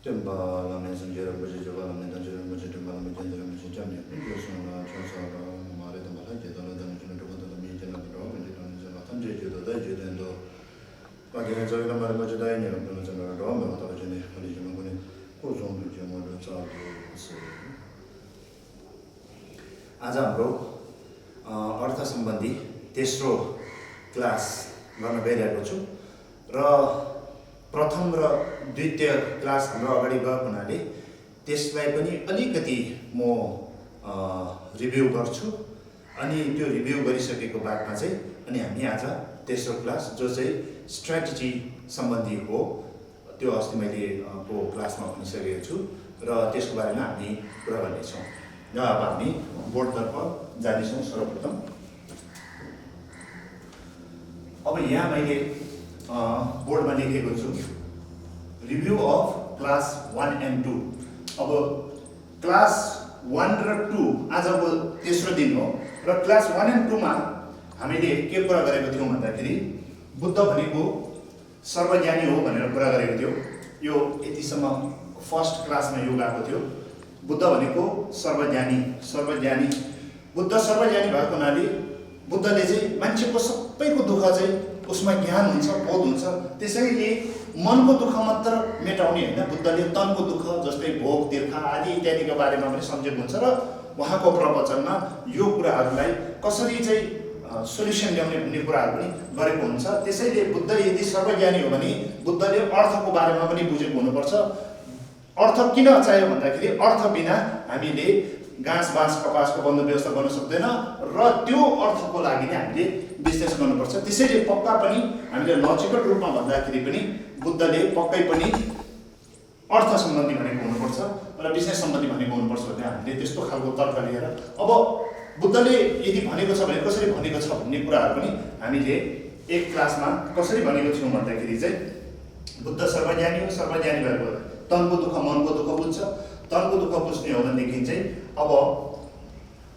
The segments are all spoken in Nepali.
Tembalamne sanjera bujje jabalamne danjera bujje tembalamne jendera bujje jamne yosona chonsara mare damala jedana danjuna dobada mi jena do bujje danjana tanje jedo da jedendo bagene jagda mare bujje dai ne no jena do me mata bujje ali jema gune ko zon bujje mo do cha do se आज हाम्रो अर्थ सम्बन्धी तेस्रो क्लास गर्न गइरहेको छु र प्रथम र द्वितीय क्लास हाम्रो अगाडि गएको हुनाले त्यसलाई पनि अलिकति म रिभ्यू गर्छु अनि त्यो रिभ्यू गरिसकेको बादमा चाहिँ अनि हामी आज तेस्रो क्लास जो चाहिँ स्ट्र्याटेजी सम्बन्धी हो त्यो अस्ति मैले को क्लासमा भनिसकेको छु र त्यसको बारेमा हामी कुरा गर्नेछौँ। र अब हामी बोर्डतर्फ जानेछौँ। सर्वप्रथम अब यहाँ मैले बोर्डमा लेखेको छु रिभ्यू अफ क्लास 1 and 2। अब क्लास 1 र 2 आजको तेस्रो दिन हो र क्लास 1 and 2 मा हामीले के कुरा गरेको थियौँ भन्दाखेरि बुद्ध भनेको सर्वज्ञानी हो भनेर कुरा गरेको थियौँ। यो यतिसम्म फर्स्ट क्लासमा यो गएको थियो। बुद्ध भनेको सर्वज्ञानी बुद्ध सर्वज्ञानी भएको हुनाले बुद्धले चाहिँ मान्छेको सबैको दुःख चाहिँ उसमा ज्ञान हुन्छ, बोध हुन्छ। त्यसैले मनको दुःख मात्र मेटाउने होइन, बुद्धले तनको दुःख जस्तै भोग तिर्खा आदि इत्यादिको बारेमा पनि सम्झेको हुन्छ र उहाँको प्रवचनमा यो कुराहरूलाई कसरी चाहिँ सोल्युसन ल्याउने भन्ने कुराहरू पनि गरेको हुन्छ। त्यसैले बुद्ध यदि सर्वज्ञानी हो भने बुद्धले अर्थको बारेमा पनि बुझेको हुनुपर्छ। अर्थ किन चाहियो भन्दाखेरि अर्थ बिना हामीले घाँस बाँस कपासको बन्द व्यवस्था गर्न सक्दैन र त्यो अर्थको लागि नै हामीले बिजनेस गर्नुपर्छ। त्यसैले पक्का पनि हामीले लजिकल रूपमा भन्दाखेरि पनि बुद्धले पक्कै पनि अर्थ सम्बन्धी भनेको हुनुपर्छ र बिजनेस सम्बन्धी भनेको हुनुपर्छ भने हामीले त्यस्तो खालको तर्क लिएर अब बुद्धले यदि भनेको छ भने कसरी भनेको छ भन्ने कुराहरू पनि हामीले एक क्लासमा कसरी भनेको थियौँ भन्दाखेरि चाहिँ बुद्ध सर्वज्ञानी हो, सर्वज्ञानी भएको तनको दुःख मनको दुःख बुझ्छ। तनको दुःख बुझ्ने हो भनेदेखि चाहिँ अब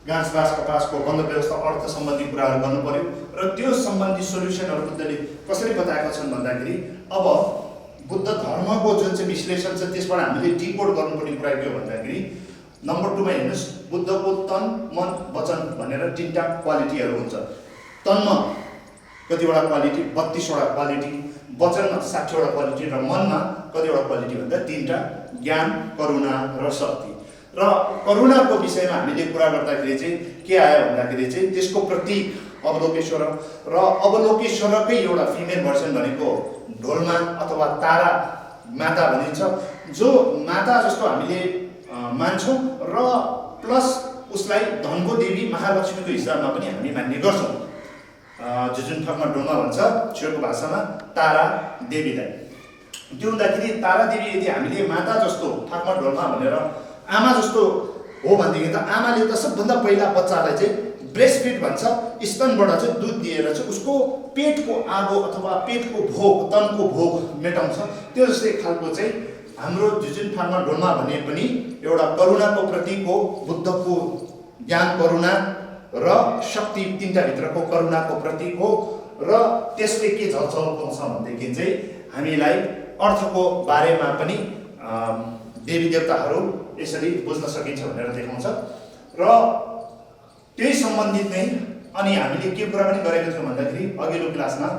घाँस बाँस कपासको बन्द व्यवस्था अर्थ सम्बन्धी कुराहरू गर्नु पर्यो र त्यो सम्बन्धी सोल्युसनहरू बुद्धले कसरी बताएका छन् भन्दाखेरि अब बुद्ध धर्मको जुन चाहिँ विश्लेषण छ त्यसबाट हामीले डिकोड गर्नुपर्ने कुरा के हो भन्दाखेरि नम्बर 2 मा हेर्नुहोस्, बुद्धको तन मन वचन भनेर 3टा क्वालिटीहरू हुन्छ। तनमा कतिवटा क्वालिटी, 32वटा क्वालिटी, वचनमा 60वटा क्वालिटी र मनमा कतिवटा क्वालिटी भन्दा 3टा, ज्ञान, करुणा र शक्ति। र करुणाको विषयमा हामीले कुरा गर्दाखेरि चाहिँ के आयो भन्दाखेरि चाहिँ त्यसको प्रतीक अवलोकेश्वर र अवलोकेश्वरकै एउटा फिमेल भर्सन भनेको ढोलमा अथवा तारा माता भनिन्छ, जो माता जस्तो हामीले मान्छौँ र प्लस उसलाई धनको देवी महालक्ष्मीको हिसाबमा पनि हामी मान्ने गर्छौँ। जुन ठाउँमा ढोलमा भन्छ छेउको भाषामा तारा देवीलाई। त्यो हुँदाखेरि तारा देवी यदि हामीले माता जस्तो ठाउँमा ढोलमा भनेर आमा जस्तो हो भनेदेखि त आमाले त सबभन्दा पहिला बच्चालाई चाहिँ ब्रेस्ट फिड भन्छ, स्तनबाट चाहिँ दुध दिएर चाहिँ उसको पेटको आगो अथवा पेटको भोग, तनको भोग मेटाउँछ। त्यो जस्तै खालको चाहिँ हाम्रो जुन ठाउँमा ढोलमा भने पनि एउटा करुणाको प्रतीक हो। बुद्धको ज्ञान करुणा र शक्ति 3टा भित्रको करुणाको प्रतीक हो र त्यसले के झल्झल्काउँछ भनेदेखि चाहिँ हामीलाई अर्थको बारेमा पनि देवी देवताहरू यसरी बुझ्न सकिन्छ भनेर देखाउँछ र त्यही सम्बन्धित नै अनि हामीले के कुरा पनि गरेको थियौँ भन्दाखेरि अघिल्लो क्लासमा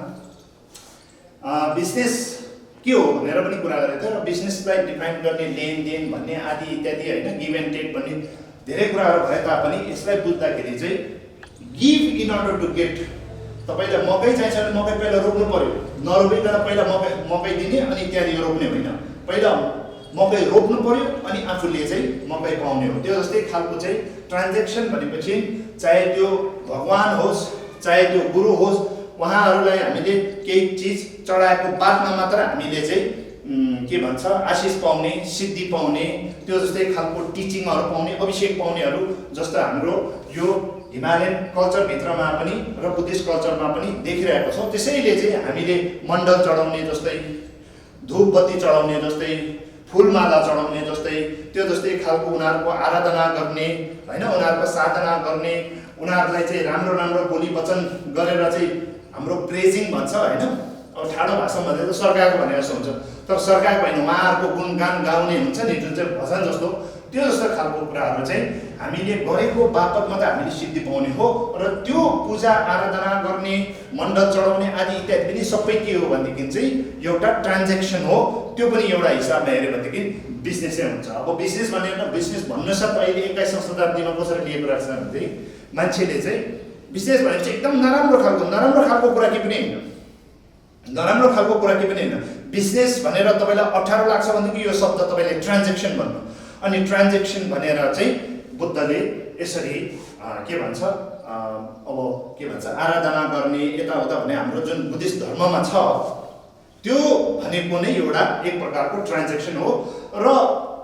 बिजनेस के हो भनेर पनि कुरा गरेको थियो र बिजनेसलाई डिफाइन गर्ने लेनदेन भन्ने आदि इत्यादि होइन, गिभ एन्ड टेक भन्ने धेरै कुराहरू भए तापनि यसलाई बुझ्दाखेरि चाहिँ give in order to get. तपाईँलाई मकै चाहिन्छ भने मकै पहिला रोप्नु पर्यो, नरोपिकन पहिला मकै दिने अनि त्यहाँदेखि रोप्ने होइन, पहिला मकै रोप्नु पर्यो अनि आफूले चाहिँ मकै पाउने हो। त्यो जस्तै खालको चाहिँ ट्रान्जेक्सन भनेपछि चाहे त्यो भगवान होस् चाहे त्यो गुरु होस्, उहाँहरूलाई हामीले केही चिज चढाएको बादमा मात्र हामीले चाहिँ के भन्छ आशिष पाउने, सिद्धि पाउने, त्यो जस्तै खालको टिचिङहरू पाउने, अभिषेक पाउनेहरू जस्तो हाम्रो यो हिमालयन कल्चरभित्रमा पनि र बुद्धिस्ट कल्चरमा पनि देखिरहेको छौँ। त्यसैले चाहिँ हामीले मण्डल चढाउने जस्तै, धूपबत्ती चढाउने जस्तै, फुलमाला चढाउने जस्तै, त्यो जस्तै खालको उनीहरूको आराधना गर्ने होइन, उनीहरूको साधना गर्ने, उनीहरूलाई चाहिँ राम्रो राम्रो बोली वचन गरेर चाहिँ हाम्रो प्रेजिङ भन्छ होइन, अब ठाडो भाषामा भन्दा सरकारको भने जस्तो हुन्छ, तर सरकार होइन उहाँहरूको गुणगान गाउने हुन्छ नि जुन चाहिँ भजन जस्तो त्यो जस्तो खालको कुराहरू चाहिँ हामीले गरेको बापत मात्रै हामीले सिद्धि पाउने हो र त्यो पूजा आराधना गर्ने मण्डल चढाउने आदि इत्यादि पनि सबै के हो भनेदेखि चाहिँ एउटा ट्रान्जेक्सन हो त्यो पनि एउटा हिसाबमा हेऱ्यो भनेदेखि बिजनेसै हुन्छ। अब बिजनेस भनेर बिजनेस भन्नुसाथ अहिले 21औं शताब्दीमा कसरी लिएको रहेछ भन्दाखेरि मान्छेले चाहिँ बिजनेस भनेर चाहिँ एकदम नराम्रो खालको कुरा के पनि होइन, नराम्रो खालको कुरा के पनि होइन। बिजनेस भनेर तपाईँलाई अप्ठ्यारो लाग्छ भनेदेखि यो शब्द तपाईँले ट्रान्जेक्सन भन्नु, अनि ट्रान्जेक्सन भनेर चाहिँ बुद्धले यसरी के भन्छ अब के भन्छ आराधना गर्ने यताउता भने हाम्रो जुन बुद्धिस्ट धर्ममा छ त्यो भनेको नै एउटा एक प्रकारको ट्रान्जेक्सन हो र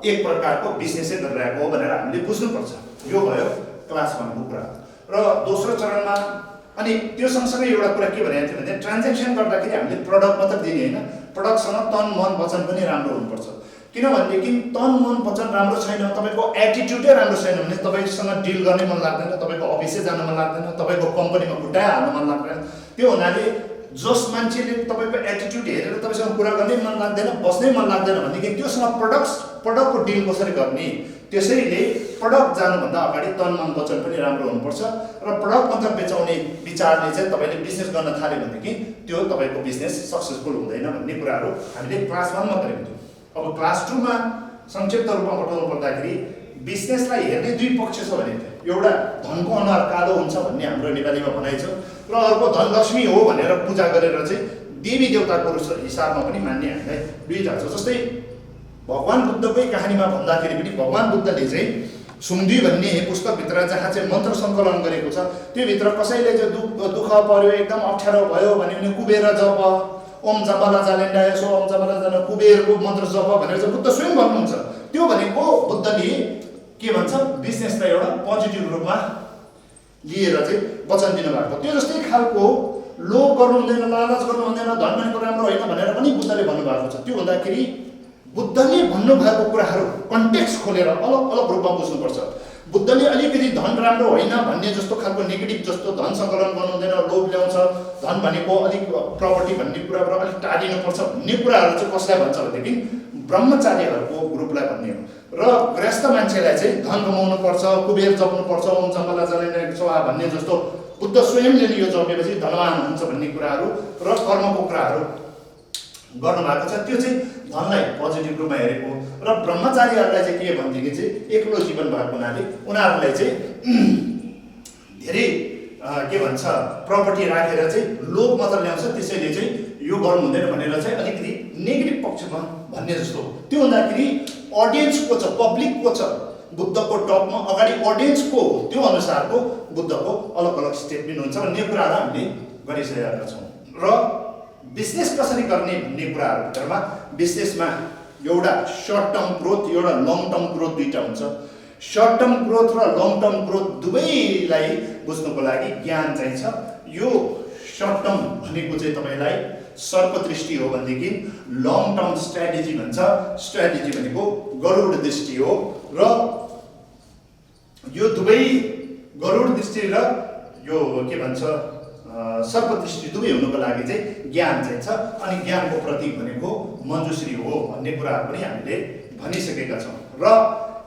एक प्रकारको बिजनेसै गरिरहेको हो भनेर हामीले बुझ्नुपर्छ। यो भयो क्लास 1 को कुरा। र दोस्रो चरणमा अनि त्यो सँगसँगै एउटा कुरा के भनेको थियो भने ट्रान्जेक्सन गर्दाखेरि हामीले प्रडक्ट मात्र दिने होइन, प्रडक्टसँग तन मन वचन पनि राम्रो हुनुपर्छ। किनभनेदेखि तन मन वचन राम्रो छैन, तपाईँको एटिट्युडै राम्रो छैन भने तपाईँसँग डिल गर्ने मन लाग्दैन, तपाईँको अफिसै जान मन लाग्दैन, तपाईँको कम्पनीमा खुट्टा हाल्न मन लाग्दैन। त्यो हुनाले जस मान्छेले तपाईँको एटिट्युड हेरेर तपाईँसँग कुरा गर्नै मन लाग्दैन, बस्नै मन लाग्दैन भनेदेखि त्योसँग प्रडक्टको डिल कसरी गर्ने। त्यसैले प्रडक्ट जानुभन्दा अगाडि तन मन वचन पनि राम्रो हुनुपर्छ र प्रडक्ट मात्र बेचाउने विचारले चाहिँ तपाईँले बिजनेस गर्न थाल्यो भनेदेखि त्यो तपाईँको बिजनेस सक्सेसफुल हुँदैन भन्ने कुराहरू हामीले क्लास 1 मा गरेको थियौँ। अब क्लास 2 मा संक्षिप्त रूपमा बताउनु पर्दाखेरि बिजनेसलाई हेर्ने दुई पक्ष छ भनेको थियो। एउटा धनको अनुहार कालो हुन्छ भन्ने हाम्रो नेपालीमा भनाइ छ र अर्को धन लक्ष्मी हो भनेर पूजा गरेर चाहिँ देवी देवताको हिसाबमा पनि मान्ने हामीलाई दुईटा छ। जस्तै भगवान बुद्धकै कहानीमा भन्दाखेरि पनि भगवान बुद्धले चाहिँ सुङ्दी भन्ने पुस्तकभित्र जहाँ चाहिँ मन्त्र सङ्कलन गरेको छ त्योभित्र कसैले चाहिँ दुःख पर्यो एकदम अप्ठ्यारो भयो भने पनि कुबेर जप ओम जपला जालेन्डाय सो ओम जपला जान कुबेरको मन्त्र जप भनेर चाहिँ बुद्ध स्वयं भन्नुहुन्छ। त्यो भनेको बुद्धले के भन्छ बिजनेसलाई एउटा पोजिटिभ रूपमा लिएर चाहिँ वचन दिनुभएको। त्यो जस्तै खालको लोभ गर्नु हुँदैन, लालच गर्नु हुँदैन, धन भनेको राम्रो होइन भनेर पनि बुद्धले भन्नुभएको छ। त्यो हुँदाखेरि बुद्धले भन्नुभएको कुराहरू कन्टेक्स्ट खोलेर अलग अलग रूपमा बुझ्नुपर्छ। बुद्धले अलिकति धन राम्रो होइन भन्ने जस्तो खालको नेगेटिभ जस्तो धन सङ्कलन गर्नु हुँदैन, लोभ ल्याउँछ, धन भनेको अलिक प्रपर्टी भन्ने कुराबाट अलिक टाढिनुपर्छ भन्ने कुराहरू चाहिँ कसलाई भन्छ भनेदेखि ब्रह्मचारीहरूको ग्रुपलाई भन्ने हो। र गृहस्थ मान्छेलाई चाहिँ धन कमाउनु पर्छ, कुबेर जप्नुपर्छ, ओम जमला जलेन स्वाहा भन्ने जस्तो बुद्ध स्वयंले यो जपेपछि धनवान हुन्छ भन्ने कुराहरू र कर्मको कुराहरू गर्नुभएको छ। त्यो चाहिँ धनलाई पोजिटिभ रूपमा हेरेको र ब्रह्मचारीहरूलाई चाहिँ के भनेदेखि चाहिँ एक्लो जीवन भएको हुनाले उनीहरूलाई चाहिँ धेरै के भन्छ प्रपर्टी राखेर चाहिँ लोभ मात्र ल्याउँछ, त्यसैले चाहिँ यो गर्नु हुँदैन भनेर चाहिँ अलिकति नेगेटिभ पक्षमा भन्ने जस्तो। त्यो हुँदाखेरि अडियन्सको छ, पब्लिकको छ, बुद्धको टपमा अगाडि अडियन्सको त्यो अनुसारको बुद्धको अलग अलग स्टेटमेन्ट हुन्छ भन्ने कुराहरू हामीले गरिसकेका छौँ। र बिजनेस कसरी गर्ने भन्ने कुराहरूभित्रमा बिजनेसमा एउटा सर्ट टर्म ग्रोथ एउटा लङ टर्म ग्रोथ दुईटा हुन्छ। सर्ट टर्म ग्रोथ र लङ टर्म ग्रोथ दुवैलाई बुझ्नुको लागि ज्ञान चाहिन्छ। यो सर्ट टर्म भनेको चाहिँ तपाईँलाई सर्पदृष्टि हो भनेदेखि लङ टर्म स्ट्राटेजी भन्छ। स्ट्राटेजी भनेको गरुड दृष्टि हो र यो दुवै गरुड दृष्टि र यो के भन्छ सर्पदृष्टि दुवै हुनुको लागि चाहिँ ज्ञान चाहिन्छ। अनि ज्ञानको प्रतीक भनेको मञ्जुश्री हो भन्ने कुराहरू पनि हामीले भनिसकेका छौँ। र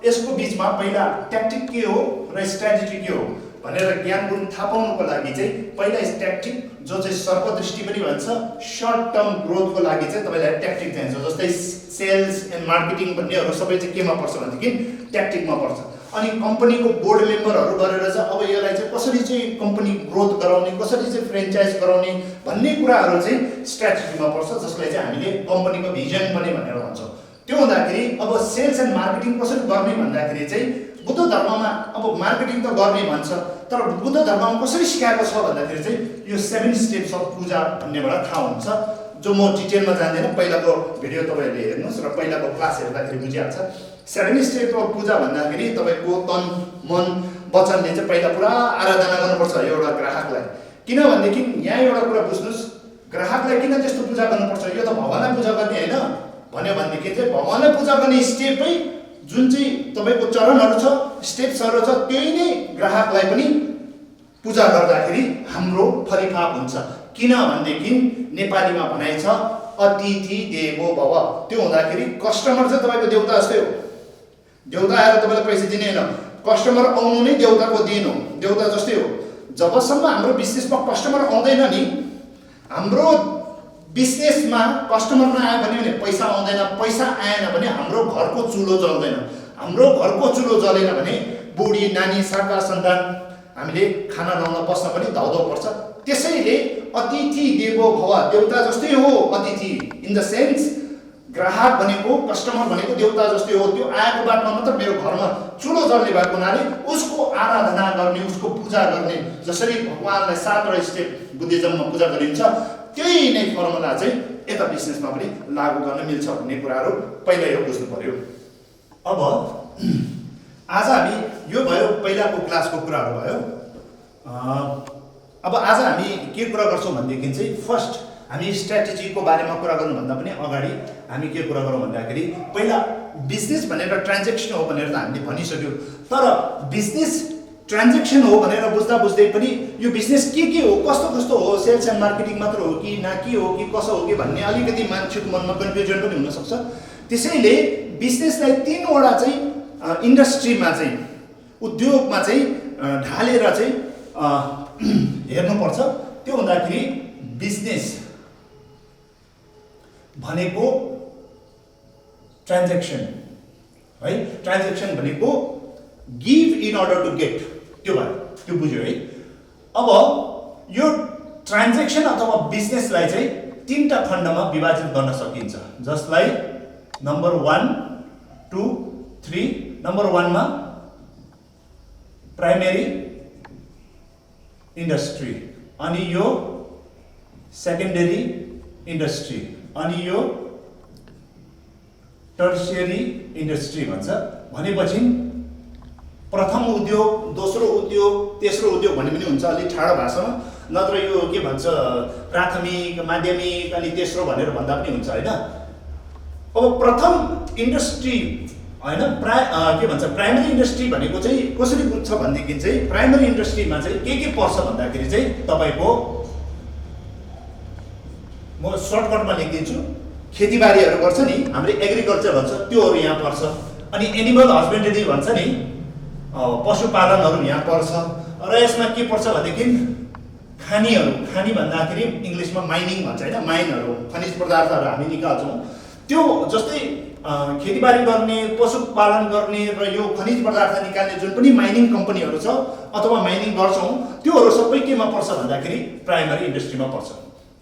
यसको बिचमा पहिला ट्याक्टिक के हो र स्ट्राटेजी के हो भनेर ज्ञान गुण थाहा पाउनुको लागि चाहिँ पहिला ट्याक्टिक जो चाहिँ सर्पदृष्टि पनि भन्छ, सर्ट टर्म ग्रोथको लागि चाहिँ तपाईँलाई ट्याक्टिक चाहिन्छ। जस्तै सेल्स एन्ड मार्केटिङ भन्नेहरू सबै चाहिँ केमा पर्छ भनेदेखि ट्याक्टिकमा पर्छ। अनि कम्पनीको बोर्ड मेम्बरहरू गरेर चाहिँ अब यसलाई चाहिँ कसरी चाहिँ कम्पनी ग्रोथ गराउने, कसरी चाहिँ फ्रेन्चाइज गराउने भन्ने कुराहरू चाहिँ स्ट्राटेजीमा पर्छ, जसलाई चाहिँ हामीले कम्पनीको भिजन पनि भनेर भन्छौँ। त्यो हुँदाखेरि अब सेल्स एन्ड मार्केटिङ कसरी गर्ने भन्दाखेरि चाहिँ बुद्ध धर्ममा अब मार्केटिङ त गर्ने भन्छ, तर बुद्ध धर्ममा कसरी सिकाएको छ भन्दाखेरि चाहिँ यो 7 स्टेप्स अफ पूजा भन्नेबाट थाहा हुन्छ, जो म डिटेलमा जान्दैन। पहिलाको भिडियो तपाईँहरूले हेर्नुहोस् र पहिलाको क्लास हेर्दाखेरि बुझिहाल्छ। 7 स्टेप्स अफ पूजा भन्दाखेरि तपाईँको तन मन वचनले चाहिँ पहिला पुरा आराधना गर्नुपर्छ एउटा ग्राहकलाई। किनभनेदेखि यहाँ एउटा कुरा बुझ्नुहोस्, ग्राहकलाई किन त्यस्तो पूजा गर्नुपर्छ, यो त भगवानलाई पूजा गर्ने होइन भन्यो भनेदेखि चाहिँ भगवानलाई पूजा गर्ने स्टेपै जुन चाहिँ तपाईँको चरणहरू छ, स्टेप्सहरू छ, त्यही नै ग्राहकलाई पनि पूजा गर्दाखेरि हाम्रो फलिफाप हुन्छ। किनभनेदेखि नेपालीमा भनाइ छ अतिथि देवो भव। त्यो हुँदाखेरि कस्टमर चाहिँ तपाईको देउता जस्तै हो। देउता आएर तपाईलाई पैसा दिने हैन, कस्टमर आउनु नै देउताको दिन हो, देउता जस्तै हो। जबसम्म हाम्रो बिजनेसमा कस्टमर आउँदैन नि, हाम्रो बिजनेसमा कस्टमर नआयो भने पैसा आउँदैन, पैसा आएन भने हाम्रो घरको चुलो जल्दैन, हाम्रो घरको चुलो जलेन भने बुढी नानी शाखा सन्तान हामीले खाना लाउन बस्न पनि धाउधाउ पर्छ। त्यसैले अतिथि देवो भव, देउता जस्तै हो अतिथि, इन द सेन्स ग्राहक भनेको कस्टमर भनेको देउता जस्तै हो। त्यो आएको बादमा मात्र मेरो घरमा चुलो जल्ने भएको हुनाले उसको आराधना गर्ने, उसको पूजा गर्ने, जसरी भगवानलाई 7 स्टेप बुद्धिज्ममा पूजा गरिन्छ त्यही नै फर्मुला चाहिँ यता बिजनेसमा पनि लागू गर्न मिल्छ भन्ने कुराहरू पहिला यो बुझ्नु पर्यो। अब आज हामी यो भयो पहिलाको क्लासको कुराहरू भयो। अब आज हामी के कुरा गर्छौँ भनेदेखि चाहिँ फर्स्ट हामी स्ट्र्याटेजीको बारेमा कुरा गर्नुभन्दा पनि अगाडि हामी के कुरा गरौँ भन्दाखेरि पहिला बिजनेस भनेर ट्रान्जेक्सन हो भनेर त हामीले भनिसक्यो, तर बिजनेस ट्रान्जेक्सन हो भनेर बुझ्दा बुझ्दै पनि यो बिजनेस के हो, कस्तो कस्तो हो, सेल्स एन्ड मार्केटिङ मात्र हो कि ना के हो कि कसो हो कि भन्ने अलिकति मान्छेको मनमा कन्फ्युजन पनि हुनसक्छ। त्यसैले बिजनेसलाई 3वटा चाहिँ इन्डस्ट्रीमा चाहिँ उद्योगमा चाहिँ ढालेर चाहिँ हेर्नुपर्छ। त्यो हुँदाखेरि बिजनेस भनेको ट्रान्जेक्सन है, ट्रान्जेक्सन भनेको give in order to get, त्यो भयो, त्यो बुझ्यो है। अब यो ट्रान्जेक्सन अथवा बिजनेसलाई चाहिँ 3टा खण्डमा विभाजित गर्न सकिन्छ, जसलाई नम्बर 1, 2, 3। नम्बर 1 मा प्राइमेरी इन्डस्ट्री, अनि यो सेकेन्डरी इन्डस्ट्री, अनि यो टर्सियरी इन्डस्ट्री भन्छ। भनेपछि प्रथम उद्योग, दोस्रो उद्योग, तेस्रो उद्योग भन्ने पनि हुन्छ अलि ठाडो भाषामा, नत्र यो के भन्छ प्राथमिक, माध्यमिक अनि तेस्रो भनेर भन्दा पनि हुन्छ हैन। अब प्रथम इन्डस्ट्री हैन, के भन्छ प्राइमेरी इन्डस्ट्री भनेको चाहिँ कसरी बुझ्छ भनेदेखि चाहिँ प्राइमेरी इन्डस्ट्रीमा चाहिँ के पर्छ भन्दाखेरि चाहिँ तपाईको म सर्टकटमा लेखिदिन्छु, खेतीबारीहरू गर्छ नि हाम्रो एग्रिकल्चर भन्छ त्योहरू यहाँ पर्छ, अनि एनिमल हस्बेन्ड्री भन्छ नि पशुपालनहरू यहाँ पर्छ, र यसमा के पर्छ भनेदेखि खानीहरू, खानी भन्दाखेरि इङ्ग्लिसमा माइनिङ भन्छ हैन, माइनहरू खनिज पदार्थहरू हामी निकाल्छौँ। त्यो जस्तै खेतीबारी गर्ने, पशुपालन गर्ने र यो खनिज पदार्थ निकाल्ने जुन पनि माइनिङ कम्पनीहरू छ अथवा माइनिङ गर्छौँ त्योहरू सबै केमा पर्छ भन्दाखेरि प्राइमरी इन्डस्ट्रीमा पर्छ।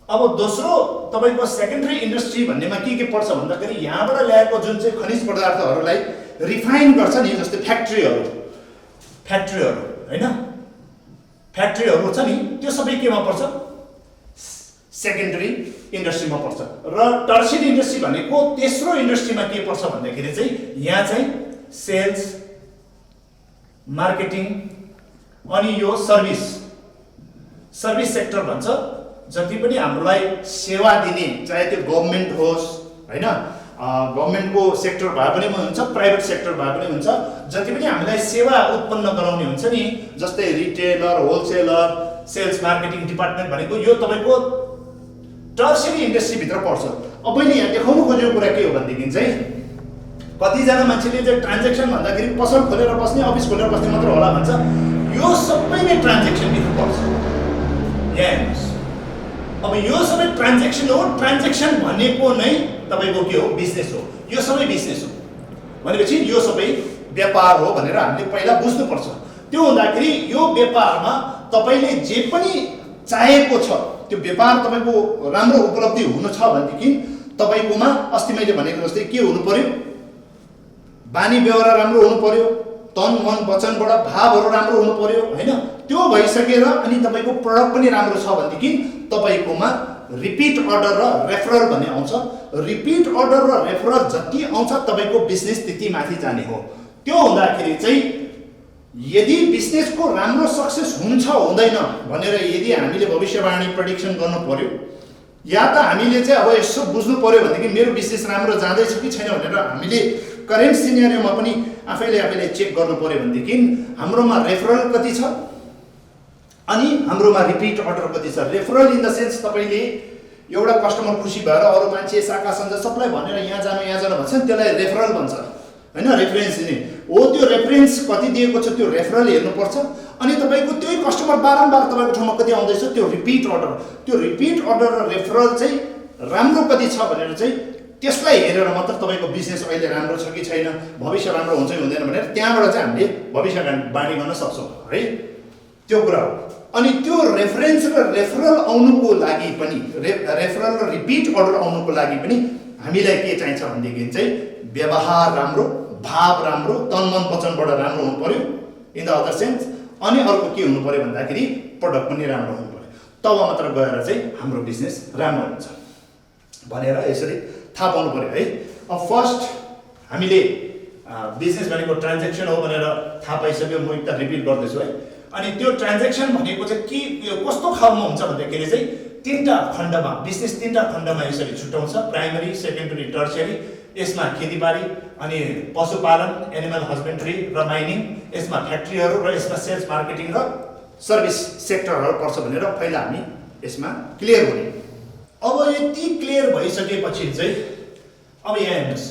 अब दोस्रो तपाईको सेकेन्डरी इन्डस्ट्री भन्नेमा के पर्छ भन्दाखेरि यहाँबाट ल्याएको जुन चाहिँ खनिज पदार्थहरूलाई रिफाइन गर्छ नि, जस्तै फ्याक्ट्रीहरू हैन, फ्याक्ट्रीहरू छ नि, त्यो सबै केमा पर्छ सेकेन्डरी इन्डस्ट्रीमा पर्छ। र टर्सियरी इन्डस्ट्री भनेको तेस्रो इन्डस्ट्रीमा के पर्छ भन्दाखेरि चाहिँ यहाँ चाहिँ सेल्स, मार्केटिङ अनि यो सर्भिस सेक्टर भन्छ। जति पनि हामीलाई सेवा दिने, चाहे त्यो गभर्नमेन्ट होस् हैन, गभर्नमेन्टको सेक्टर भए पनि हुन्छ, प्राइभेट सेक्टर भए पनि हुन्छ, जति पनि हामीलाई सेवा उत्पन्न गराउने हुन्छ नि, जस्तै retailer, wholesaler, sales marketing department भनेको यो तपाईको टर्सियरी इन्डस्ट्री भित्र पर्छ। अब मैले यहाँ देखाउनु खोजेको कुरा के हो भनेदेखि चाहिँ कतिजना मान्छेले चाहिँ ट्रान्जेक्सन भन्दाखेरि पसल खोलेर बस्ने, अफिस खोलेर बस्ने मात्र होला भन्छ, यो सबै नै ट्रान्जेक्सन भित्र पर्छ। यहाँ अब यो सबै ट्रान्जेक्सन हो, ट्रान्जेक्सन भनेको नै तपाईको के हो, बिजनेस हो, यो सबै बिजनेस हो भनेपछि यो सबै व्यापार हो भनेर हामीले पहिला बुझ्नुपर्छ। त्यो हुँदाखेरि यो व्यापारमा तपाईले जे पनि चाहेको छ त्यो व्यापार तपाईको राम्रो उपलब्धि हुनु छ भनेदेखि तपाईकोमा अस्ति मैले भनेको जस्तै के हुनु पर्यो, बानी व्यवहार राम्रो हुनु पर्यो, तन मन वचनबाट भावहरू राम्रो हुनु पर्यो हैन। त्यो भइसकेर अनि तपाईको प्रोडक्ट पनि राम्रो छ भनेदेखि तपाईकोमा रिपिट अर्डर र रेफरल भन्ने आउँछ। रिपिट अर्डर र रेफरल जति आउँछ तपाईको बिजनेस त्यति माथि जाने हो। त्यो हुँदाखेरि चाहिँ यदि बिजनेसको राम्रो सक्सेस हुन्छ हुँदैन भनेर यदि हामीले भविष्यवाणी प्रेडिक्सन गर्नु पर्यो, या त हामीले चाहिँ अब यसो बुझ्नु पर्यो भनेदेखि मेरो बिजनेस राम्रो जाँदैछ कि छैन भनेर हामीले करेन्ट सिनेरियोमा पनि आफैले चेक गर्नु पर्यो भनेदेखि हाम्रोमा रेफरल कति छ अनि हाम्रोमा रिपिट अर्डर कति छ। रेफरल इन द सेन्स तपाईले एउटा कस्टमर खुसी भएर अरू मान्छे शाखा सञ्जाल सबलाई भनेर यहाँ जानु भन्छ नि, त्यसलाई रेफरल भन्छ होइन, रेफरेन्स दिने हो। त्यो रेफरेन्स कति दिएको छ त्यो रेफरल हेर्नुपर्छ। अनि तपाईँको त्यही कस्टमर बारम्बार तपाईँको ठाउँमा कति आउँदैछ त्यो रिपिट अर्डर, त्यो रिपिट अर्डर र रेफरल चाहिँ राम्रो कति छ भनेर चाहिँ त्यसलाई हेरेर मात्र तपाईँको बिजनेस अहिले राम्रो छ कि छैन, भविष्य राम्रो हुन्छ कि हुँदैन भनेर त्यहाँबाट चाहिँ हामीले भविष्यवाणी गर्न सक्छौँ है, त्यो कुरा हो। अनि त्यो रेफरेन्स र रेफरल आउनुको लागि पनि, रेफरल र रिपिट अर्डर आउनुको लागि पनि हामीलाई के चाहिन्छ भनेदेखि चाहिँ व्यवहार राम्रो, भाव राम्रो, तन मन वचनबाट राम्रो हुनु पर्यो इन द अदर सेन्स। अनि अर्को के हुनु पर्यो भन्दाखेरि प्रडक्ट पनि राम्रो हुनु पर्यो, तब मात्र गएर चाहिँ हाम्रो बिजनेस राम्रो हुन्छ भनेर यसरी थाहा पाउनु पर्यो है। अब फर्स्ट हामीले बिजनेस भनेको ट्रान्जेक्सन हो भनेर थाहा पाइसक्यो, म एकता रिपिट गर्दैछु है। अनि त्यो ट्रान्जेक्सन भनेको चाहिँ के कस्तो खालमा हुन्छ भन्दाखेरि चाहिँ तीनटा खण्डमा, बिजनेस तीनटा खण्डमा यसरी छुट्याउँछ, प्राइमरी, सेकेन्डरी, टर्सियरी। यसमा खेतीबारी अनि पशुपालन, एनिमल हस्बेन्ड्री र माइनिङ, यसमा फ्याक्ट्रीहरू र यसमा सेल्स मार्केटिङ र सर्भिस सेक्टरहरू पर्छ भनेर पहिला हामी यसमा क्लियर हुने। अब यति क्लियर भइसकेपछि चाहिँ अब यहाँ हेर्नुहोस्,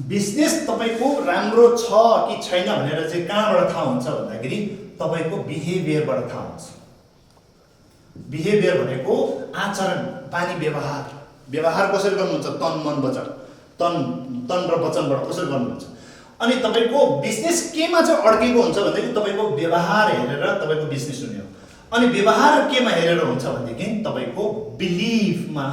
बिजनेस तपाईँको राम्रो छ कि छैन भनेर चाहिँ कहाँबाट थाहा हुन्छ भन्दाखेरि तपाईँको बिहेभियरबाट थाहा हुन्छ। बिहेभियर भनेको आचरण, बानी व्यवहार, व्यवहार कसरी गर्नुहुन्छ, तन मन वचन, तन र वचनबाट कसरी गर्नुहुन्छ। अनि तपाईँको बिजनेस केमा चाहिँ अड्केको हुन्छ भनेदेखि तपाईँको व्यवहार हेरेर तपाईँको बिजनेस हुने हो। अनि व्यवहार केमा हेरेर हुन्छ भनेदेखि तपाईँको बिलिफमा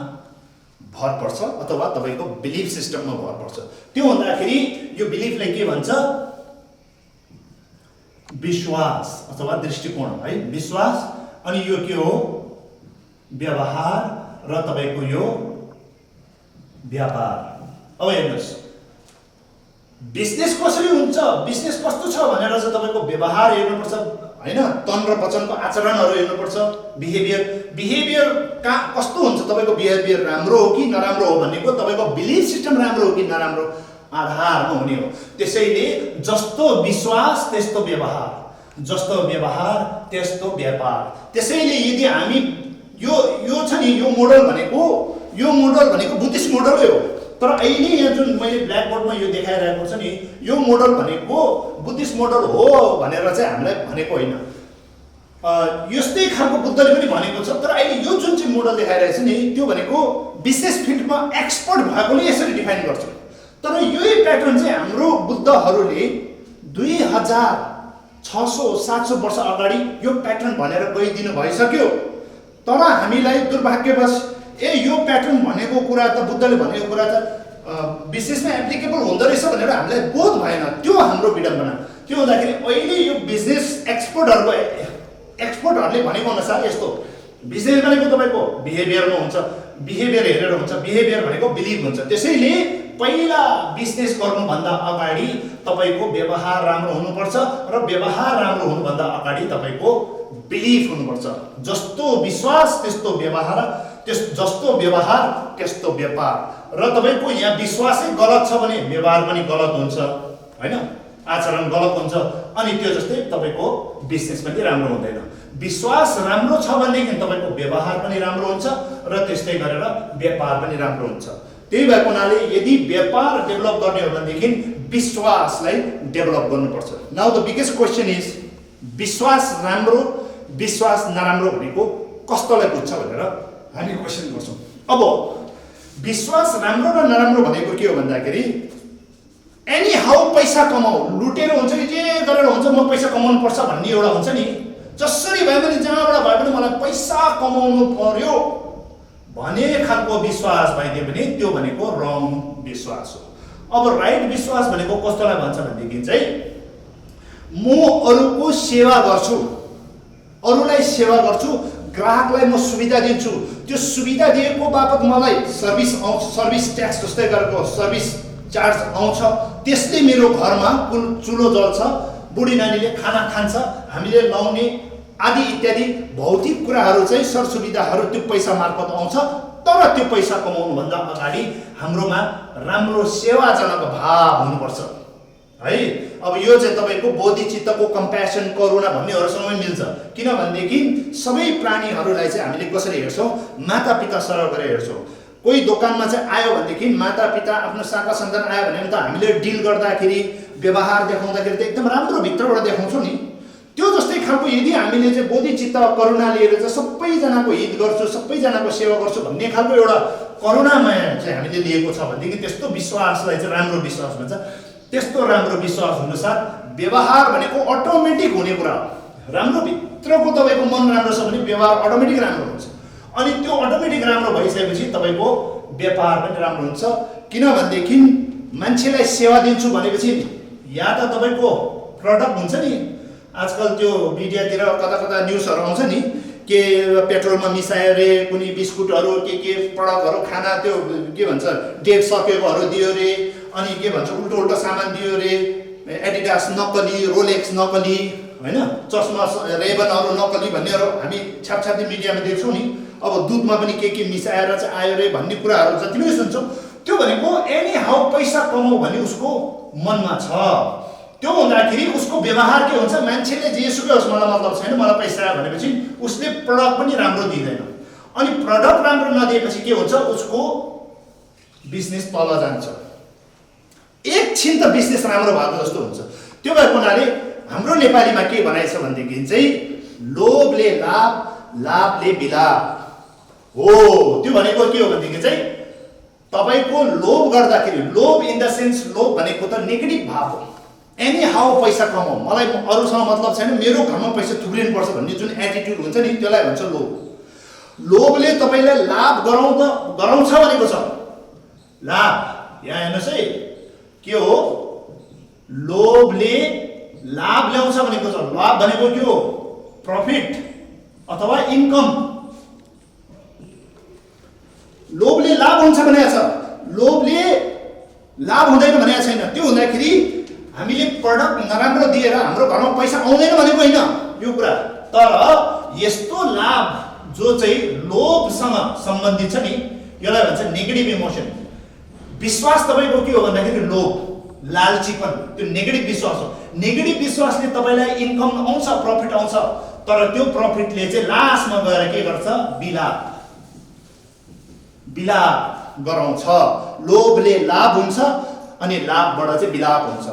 भर पर्छ अथवा तपाईँको बिलिफ सिस्टममा भर पर्छ। त्यो हुँदाखेरि यो बिलिफलाई के भन्छ, विश्वास अथवा दृष्टिकोण है, विश्वास। अनि यो के हो, व्यवहार र तपाईँको यो व्यापार। अब हेर्नुहोस् बिजनेस कसरी हुन्छ, बिजनेस कस्तो छ भनेर चाहिँ तपाईँको व्यवहार हेर्नुपर्छ होइन, तन र वचनको आचरणहरू हेर्नुपर्छ, बिहेभियर कस्तो हुन्छ, तपाईँको बिहेभियर राम्रो हो कि नराम्रो हो भनेको तपाईँको बिलिफ सिस्टम राम्रो हो कि नराम्रो आधारमा हुने हो। त्यसैले जस्तो विश्वास त्यस्तो व्यवहार, जस्तो व्यवहार त्यस्तो व्यापार। त्यसैले यदि हामी यो छ नि, यो मोडल भनेको बुद्धिस्ट मोडलै हो। तर अहिले यहाँ जुन मैले ब्ल्याक बोर्डमा यो देखाइरहेको छ नि, यो मोडल भनेको बुद्धिस्ट मोडल हो भनेर चाहिँ हामीलाई भनेको होइन। यस्तै खालको बुद्धले पनि भनेको छ। तर अहिले यो जुन चाहिँ मोडल देखाइरहेको छ नि, त्यो भनेको बिजनेस फिल्डमा एक्सपर्ट भएकोले यसरी डिफाइन गर्छ। तर यही प्याटर्न चाहिँ हाम्रो बुद्धहरूले 2600-700 वर्ष अगाडि यो प्याटर्न भनेर गइदिनु भइसक्यो। तर हामीलाई दुर्भाग्यवश यो प्याटर्न भनेको कुरा त, बुद्धले भनेको कुरा त बिजनेसमा एप्लिकेबल हुँदो रहेछ भनेर हामीलाई बोध भएन। त्यो हाम्रो विडम्बना। त्यो हुँदाखेरि अहिले यो बिजनेस एक्सपर्टहरूले भनेको अनुसार यस्तो, बिजनेस भनेको तपाईँको बिहेभियरमा हुन्छ, बिहेभियर हेरेर हुन्छ, बिहेभियर भनेको बिलिभ हुन्छ। त्यसैले पहिला बिजनेस गर्नुभन्दा अगाडि तपाईँको व्यवहार राम्रो हुनुपर्छ र व्यवहार राम्रो हुनुभन्दा अगाडि तपाईँको बिलिफ हुनुपर्छ। जस्तो विश्वास त्यस्तो व्यवहार, जस्तो व्यवहार त्यस्तो व्यापार। र तपाईँको यहाँ विश्वासै गलत छ भने व्यवहार पनि गलत हुन्छ होइन, आचरण गलत हुन्छ। अनि त्यो जस्तै तपाईँको बिजनेस पनि राम्रो हुँदैन। विश्वास राम्रो छ भनेदेखि तपाईँको व्यवहार पनि राम्रो हुन्छ र त्यस्तै गरेर व्यापार पनि राम्रो हुन्छ। त्यही भएको हुनाले यदि व्यापार डेभलप गर्ने हो भनेदेखि विश्वासलाई डेभलप गर्नुपर्छ। Now the biggest question is, विश्वास राम्रो विश्वास नराम्रो भनेको कस्तोलाई बुझ्छ भनेर हामी क्वेसन गर्छौँ। अब विश्वास राम्रो र नराम्रो भनेको के हो भन्दाखेरि, एनी हाउ पैसा कमाऊ, लुटेर हुन्छ कि जे गरेर हुन्छ म पैसा कमाउनु पर्छ भन्ने एउटा हुन्छ नि, जसरी भए पनि जहाँबाट भए पनि मलाई पैसा कमाउनु पर्यो भने खालको विश्वास भइदियो भने त्यो भनेको रङ विश्वास हो। अब राइट विश्वास भनेको कस्तोलाई भन्छ भनेदेखि चाहिँ, म अरूको सेवा गर्छु, अरूलाई सेवा गर्छु, ग्राहकलाई म सुविधा दिन्छु, त्यो सुविधा दिएको बापत मलाई सर्भिस आउँछ, सर्भिस ट्याक्स जस्तै गरेको सर्भिस चार्ज आउँछ, त्यसले मेरो घरमा चुलो जल्छ, बुढी नानीले खाना खान्छ, हामीले लाउने आदि इत्यादि भौतिक कुराहरू चाहिँ सरसुविधाहरू त्यो पैसा मार्फत आउँछ। तर त्यो पैसा कमाउनुभन्दा अगाडि हाम्रोमा राम्रो सेवाजनक भाव हुनुपर्छ। है। अब यो चाहिँ तपाईँको बोधिचित्तको कम्प्यासन करुणा भन्नेहरूसँगै मिल्छ। किनभनेदेखि सबै प्राणीहरूलाई चाहिँ हामीले कसरी हेर्छौँ, मातापिता सरह गरेर हेर्छौँ। कोही दोकानमा चाहिँ आयो भनेदेखि मातापिता आफ्नो शाखा सन्तान आयो भने त हामीले डिल गर्दाखेरि व्यवहार देखाउँदाखेरि त एकदम राम्रो भित्रबाट देखाउँछौँ नि। त्यो जस्तै खालको यदि हामीले चाहिँ बोधिचित्त करुणा लिएर चाहिँ सबैजनाको हित गर्छु, सबैजनाको सेवा गर्छु भन्ने खालको एउटा करुणामय चाहिँ हामीले लिएको छ भनेदेखि त्यस्तो विश्वासलाई चाहिँ राम्रो विश्वास भन्छ। त्यस्तो राम्रो विश्वास हुनुसाथ व्यवहार भनेको अटोमेटिक हुने कुरा हो। राम्रो भित्रको तपाईँको मन राम्रो छ भने व्यवहार अटोमेटिक राम्रो हुन्छ। अनि त्यो अटोमेटिक राम्रो भइसकेपछि तपाईँको व्यापार पनि राम्रो हुन्छ। किनभनेदेखि मान्छेलाई सेवा दिन्छु भनेपछि या त तपाईँको प्रडक्ट हुन्छ नि, आजकल त्यो मिडियातिर कता कता न्युजहरू आउँछ नि, के पेट्रोलमा मिसायो रे, कुनै बिस्कुटहरू के प्रडक्टहरू खाना त्यो के भन्छ डेट सकेकोहरू दियो रे, अनि के भन्छ उल्टो उल्टो सामान दियो रे, एडिडास नक्कली, रोलेक्स नक्कली, होइन, चस्मा रेबनहरू नक्कली भन्नेहरू हामी छापछाप्ती मिडियामा देख्छौँ नि। अब दुधमा पनि के मिसाएर चाहिँ आयो रे भन्ने कुराहरू जति पनि सुन्छौँ, त्यो भनेको एनी हाउ पैसा कमाऊ भन्ने उसको मनमा छ। त्यो हुँदाखेरि उसको व्यवहार के हुन्छ, मान्छेले जेसुकै होस् मलाई मतलब छैन, मलाई पैसा भनेपछि उसले प्रडक्ट पनि राम्रो दिँदैन। अनि प्रडक्ट राम्रो नदिएपछि के हुन्छ, उसको बिजनेस तल जान्छ। एकछिन त बिजनेस राम्रो भएको जस्तो हुन्छ। त्यो भएको हुनाले हाम्रो नेपालीमा के भनाइ छ भनेदेखि चाहिँ लोभले लाभ, लाभले विलाप हो। त्यो भनेको के हो भनेदेखि चाहिँ तपाईँको लोभ गर्दाखेरि, लोभ इन द सेन्स लोभ भनेको त नेगेटिभ भाव हो। एनी हाउ पैसा कमाऊ, मलाई अरूसँग मतलब छैन, मेरो घरमा पैसा थुप्रिनुपर्छ भन्ने जुन एटिट्युड हुन्छ नि त्यसलाई भन्छ लोभ। लोभले तपाईँलाई लाभ गराउँछ भनेको छ। लाभ यहाँ हेर्नुहोस् है, के हो, लोभले लाभ ल्याउँछ भनेको छ। लाभ भनेको के हो, प्रफिट अथवा इन्कम। लोभले लाभ हुन्छ भनेको छ, लोभले लाभ हुँदैन भनेको छैन। त्यो हुँदाखेरि हामीले प्रडक्ट नराम्रो दिएर हाम्रो घरमा पैसा आउँदैन भनेको होइन यो कुरा, तर यस्तो लाभ जो चाहिँ लोभसँग सम्बन्धित छ नि यसलाई भन्छ नेगेटिभ इमोसन। विश्वास तपाईँको के हो भन्दाखेरि लोभ, लालचीपन, त्यो नेगेटिभ विश्वास हो। नेगेटिभ विश्वासले तपाईँलाई इन्कम आउँछ, प्रफिट आउँछ, तर त्यो प्रफिटले चाहिँ लास्टमा गएर के गर्छ, विलाप गराउँछ। लोभले लाभ हुन्छ अनि लाभबाट चाहिँ विलाप हुन्छ।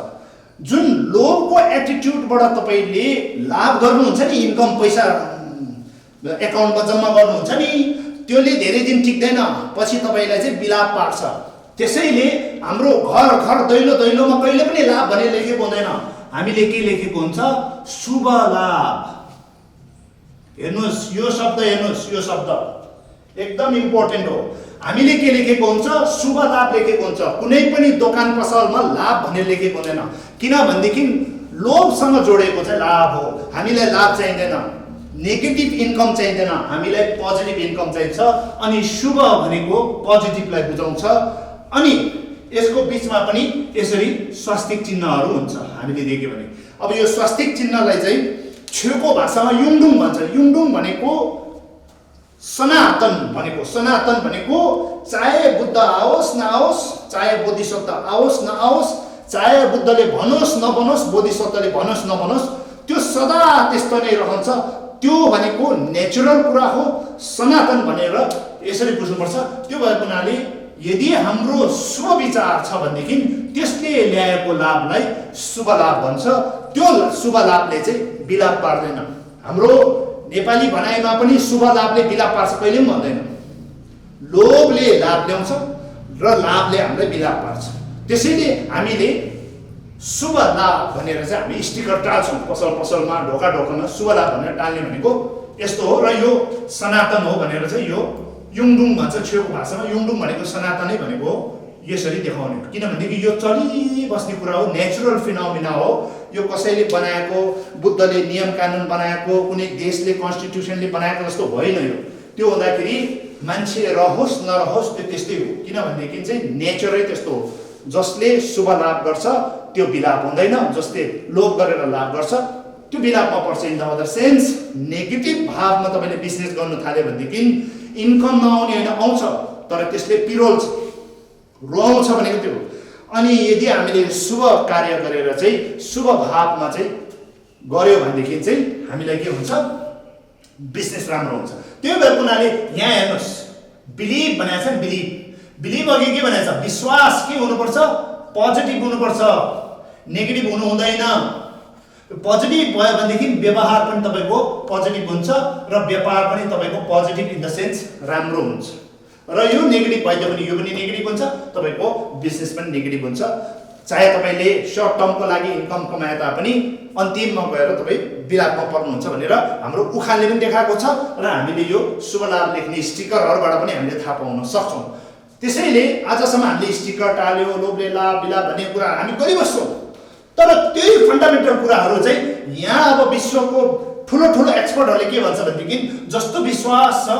जुन लोभको एटिट्युडबाट तपाईँले लाभ गर्नुहुन्छ नि, इन्कम पैसा एकाउन्टमा जम्मा गर्नुहुन्छ नि, त्यसले धेरै दिन टिक्दैन, पछि तपाईँलाई चाहिँ विलाप पार्छ। त्यसैले हाम्रो घर दैलोमा कहिले पनि लाभ भनेर लेखेको हुँदैन, हामीले के लेखेको हुन्छ, शुभ लाभ। हेर्नुहोस् यो शब्द, हेर्नुहोस् यो शब्द एकदम इम्पोर्टेन्ट हो। हामीले के लेखेको हुन्छ, शुभ लाभ लेखेको हुन्छ। कुनै पनि दोकान पसलमा लाभ भनेर लेखेको हुँदैन, किनभनेदेखि लोभसँग जोडेको चाहिँ लाभ हो। हामीलाई लाभ चाहिँदैन, नेगेटिभ इन्कम चाहिँदैन, हामीलाई पोजिटिभ इन्कम चाहिन्छ। अनि शुभ भनेको पोजिटिभलाई बुझाउँछ। अनि यसको बिचमा पनि यसरी स्वास्तिक चिन्हहरू हुन्छ हामीले देख्यो भने। अब यो स्वास्तिक चिन्हलाई चाहिँ छेउको भाषामा युङडुङ भन्छ। युङडुङ भनेको सनातन भनेको चाहे बुद्ध आओस् नआओस्, चाहे बोधिसत्व आओस् नआओस्, चाहे बुद्धले भनोस् नभनोस्, बोधिसत्वले भनोस् नभनोस्, त्यो सदा त्यस्तो नै रहन्छ। त्यो भनेको नेचुरल कुरा हो, सनातन भनेर यसरी बुझ्नुपर्छ। त्यो भएको हुनाले यदि हाम्रो शुभ विचार छ भनेदेखि त्यसले ल्याएको लाभलाई शुभ लाभ भन्छ। त्यो शुभ लाभले चाहिँ विलाप पार्दैन। हाम्रो नेपाली भनाइमा पनि शुभ लाभले विलाप पार्छ कहिले पनि भन्दैन। लोभले लाभ ल्याउँछ र लाभले हामीलाई विलाप पार्छ। त्यसैले हामीले शुभ लाभ भनेर चाहिँ हामी स्टिकर टाल्छौँ पसलमा, ढोकामा शुभ लाभ भनेर टाल्ने भनेको यस्तो हो। र यो सनातन हो भनेर चाहिँ यो युङडुङ भन्छ। छेउको भाषामा युङडुङ भनेको सनातनै भनेको हो, यसरी देखाउने। किनभनेदेखि यो चलिबस्ने कुरा हो, नेचुरल फिनोमिना हो। यो कसैले बनाएको, बुद्धले नियम कानुन बनाएको, कुनै देशले कन्स्टिट्युसनले बनाएको जस्तो होइन यो। त्यो हुँदाखेरि मान्छे रहोस् नरहोस् त्यो त्यस्तै हो। किनभनेदेखि चाहिँ नेचरै त्यस्तो हो। जसले शुभ लाभ गर्छ त्यो विलाप हुँदैन, जसले लोभ गरेर लाभ गर्छ त्यो विलापमा पर्छ। In the other sense negative भावमा तपाईँले बिजनेस गर्नु थाल्यो भनेदेखि इन्कम नआउने होइन, आउँछ तर त्यसले पिरोल्छ, रुवाउँछ भनेको त्यो। अनि यदि हामीले शुभ कार्य गरेर चाहिँ शुभ भावमा चाहिँ गर्यो भनेदेखि चाहिँ हामीलाई के हुन्छ, बिजनेस राम्रो हुन्छ। त्यो भएर हुनाले यहाँ हेर्नुहोस्, बिलिभ भनेको छ नि, बिलिभ अघि के भनेको छ, विश्वास के हुनुपर्छ, पोजिटिभ हुनुपर्छ, नेगेटिभ हुनु हुँदैन। पोजिटिभ भयो भनेदेखि व्यवहार पनि तपाईँको पोजिटिभ हुन्छ र व्यापार पनि तपाईँको पोजिटिभ इन द सेन्स राम्रो हुन्छ। र यो नेगेटिभ भइदियो भने यो पनि नेगेटिभ हुन्छ, तपाईँको बिजनेस पनि नेगेटिभ हुन्छ। चाहे तपाईँले सर्ट टर्मको लागि इन्कम कमाए तापनि अन्तिममा गएर तपाईँ विलापमा पर्नुहुन्छ भनेर हाम्रो उखानले पनि देखाएको छ र हामीले यो शुभ लाभ लेख्ने स्टिकरहरूबाट पनि हामीले थाहा पाउन सक्छौँ। त्यसैले आजसम्म हामीले स्टिकर टाल्यो, लोभले लाभ विलाप भन्ने कुरा हामी गरिबस्छौँ, तर त्यही फन्डामेन्टल कुराहरू चाहिँ यहाँ अब विश्वको ठुलो ठुलो एक्सपर्टहरूले के भन्छ भनेदेखि जस्तो विश्वास छ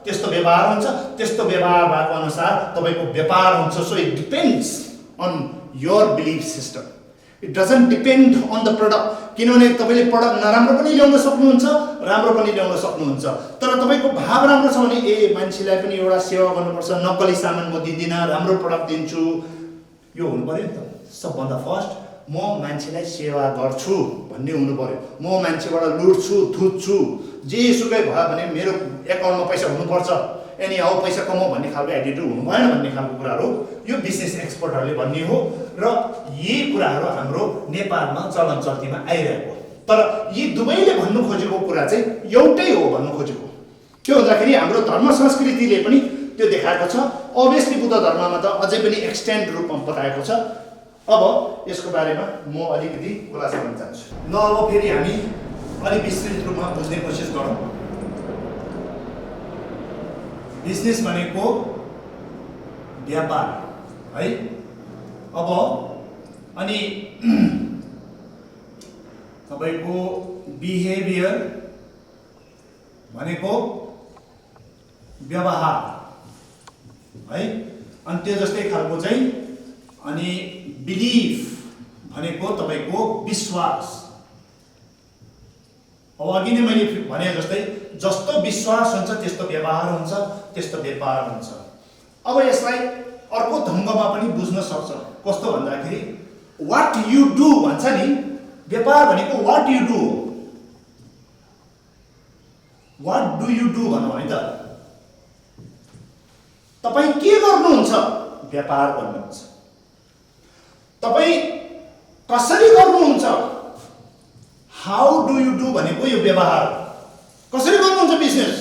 त्यस्तो व्यवहार हुन्छ, त्यस्तो व्यवहार भएको अनुसार तपाईँको व्यापार हुन्छ। So it depends on your belief system, it doesn't depend on the product. किनभने तपाईँले प्रडक्ट नराम्रो पनि ल्याउन सक्नुहुन्छ, राम्रो पनि ल्याउन सक्नुहुन्छ, तर तपाईँको भाव राम्रो छ भने मान्छेलाई पनि एउटा सेवा गर्नुपर्छ, नक्कली सामान म दिँदिनँ, राम्रो प्रडक्ट दिन्छु, यो हुनु पर्यो नि त। सबभन्दा फर्स्ट म मान्छेलाई सेवा गर्छु भन्ने हुनु पर्यो। म मान्छेबाट लुट्छु, थुच्छु, जेसुकै भयो भने मेरो एकाउन्टमा पैसा हुनुपर्छ, एनी हाउ पैसा कमाऊ भन्ने खालको एटिट्युड हुनु भएन भन्ने खालको कुराहरू यो बिजनेस एक्सपर्टहरूले भन्ने हो। र यी कुराहरू हाम्रो नेपालमा चलन चल्तीमा आइरहेको, तर यी दुवैले भन्नु खोजेको कुरा चाहिँ एउटै हो भन्नु खोजेको। त्यो हुँदाखेरि हाम्रो धर्म संस्कृतिले पनि त्यो देखाएको छ। अभियसली बुद्ध धर्ममा त अझै पनि एक्सटेन्ड रूपमा बताएको छ। अब यसको बारेमा म अलिकति खुलासा गर्न चाहन्छु। ल अब फेरि हामी अलिक विस्तृत रूपमा बुझ्ने कोसिस गरौँ। बिजनेस भनेको व्यापार है। अब अनि तपाईको बिहेभियर भनेको व्यवहार है। अनि त्यो जस्तै खालको चाहिँ अनि बिलिफ भनेको तपाईको विश्वास। अब अघि नै मैले भने जस्तै जस्तो विश्वास हुन्छ त्यस्तो व्यवहार हुन्छ, त्यस्तो व्यापार हुन्छ। अब यसलाई अर्को ढङ्गमा पनि बुझ्न सक्छ। कस्तो भन्दाखेरि व्हाट यु डु भन्छ नि, व्यापार भनेको what you do, what do you do भनौँ है त। तपाईँ के गर्नुहुन्छ, व्यापार गर्नुहुन्छ। तपाईँ कसरी गर्नुहुन्छ, हाउ डु यु डु भनेको यो व्यवहार। कसरी गर्नुहुन्छ बिजनेस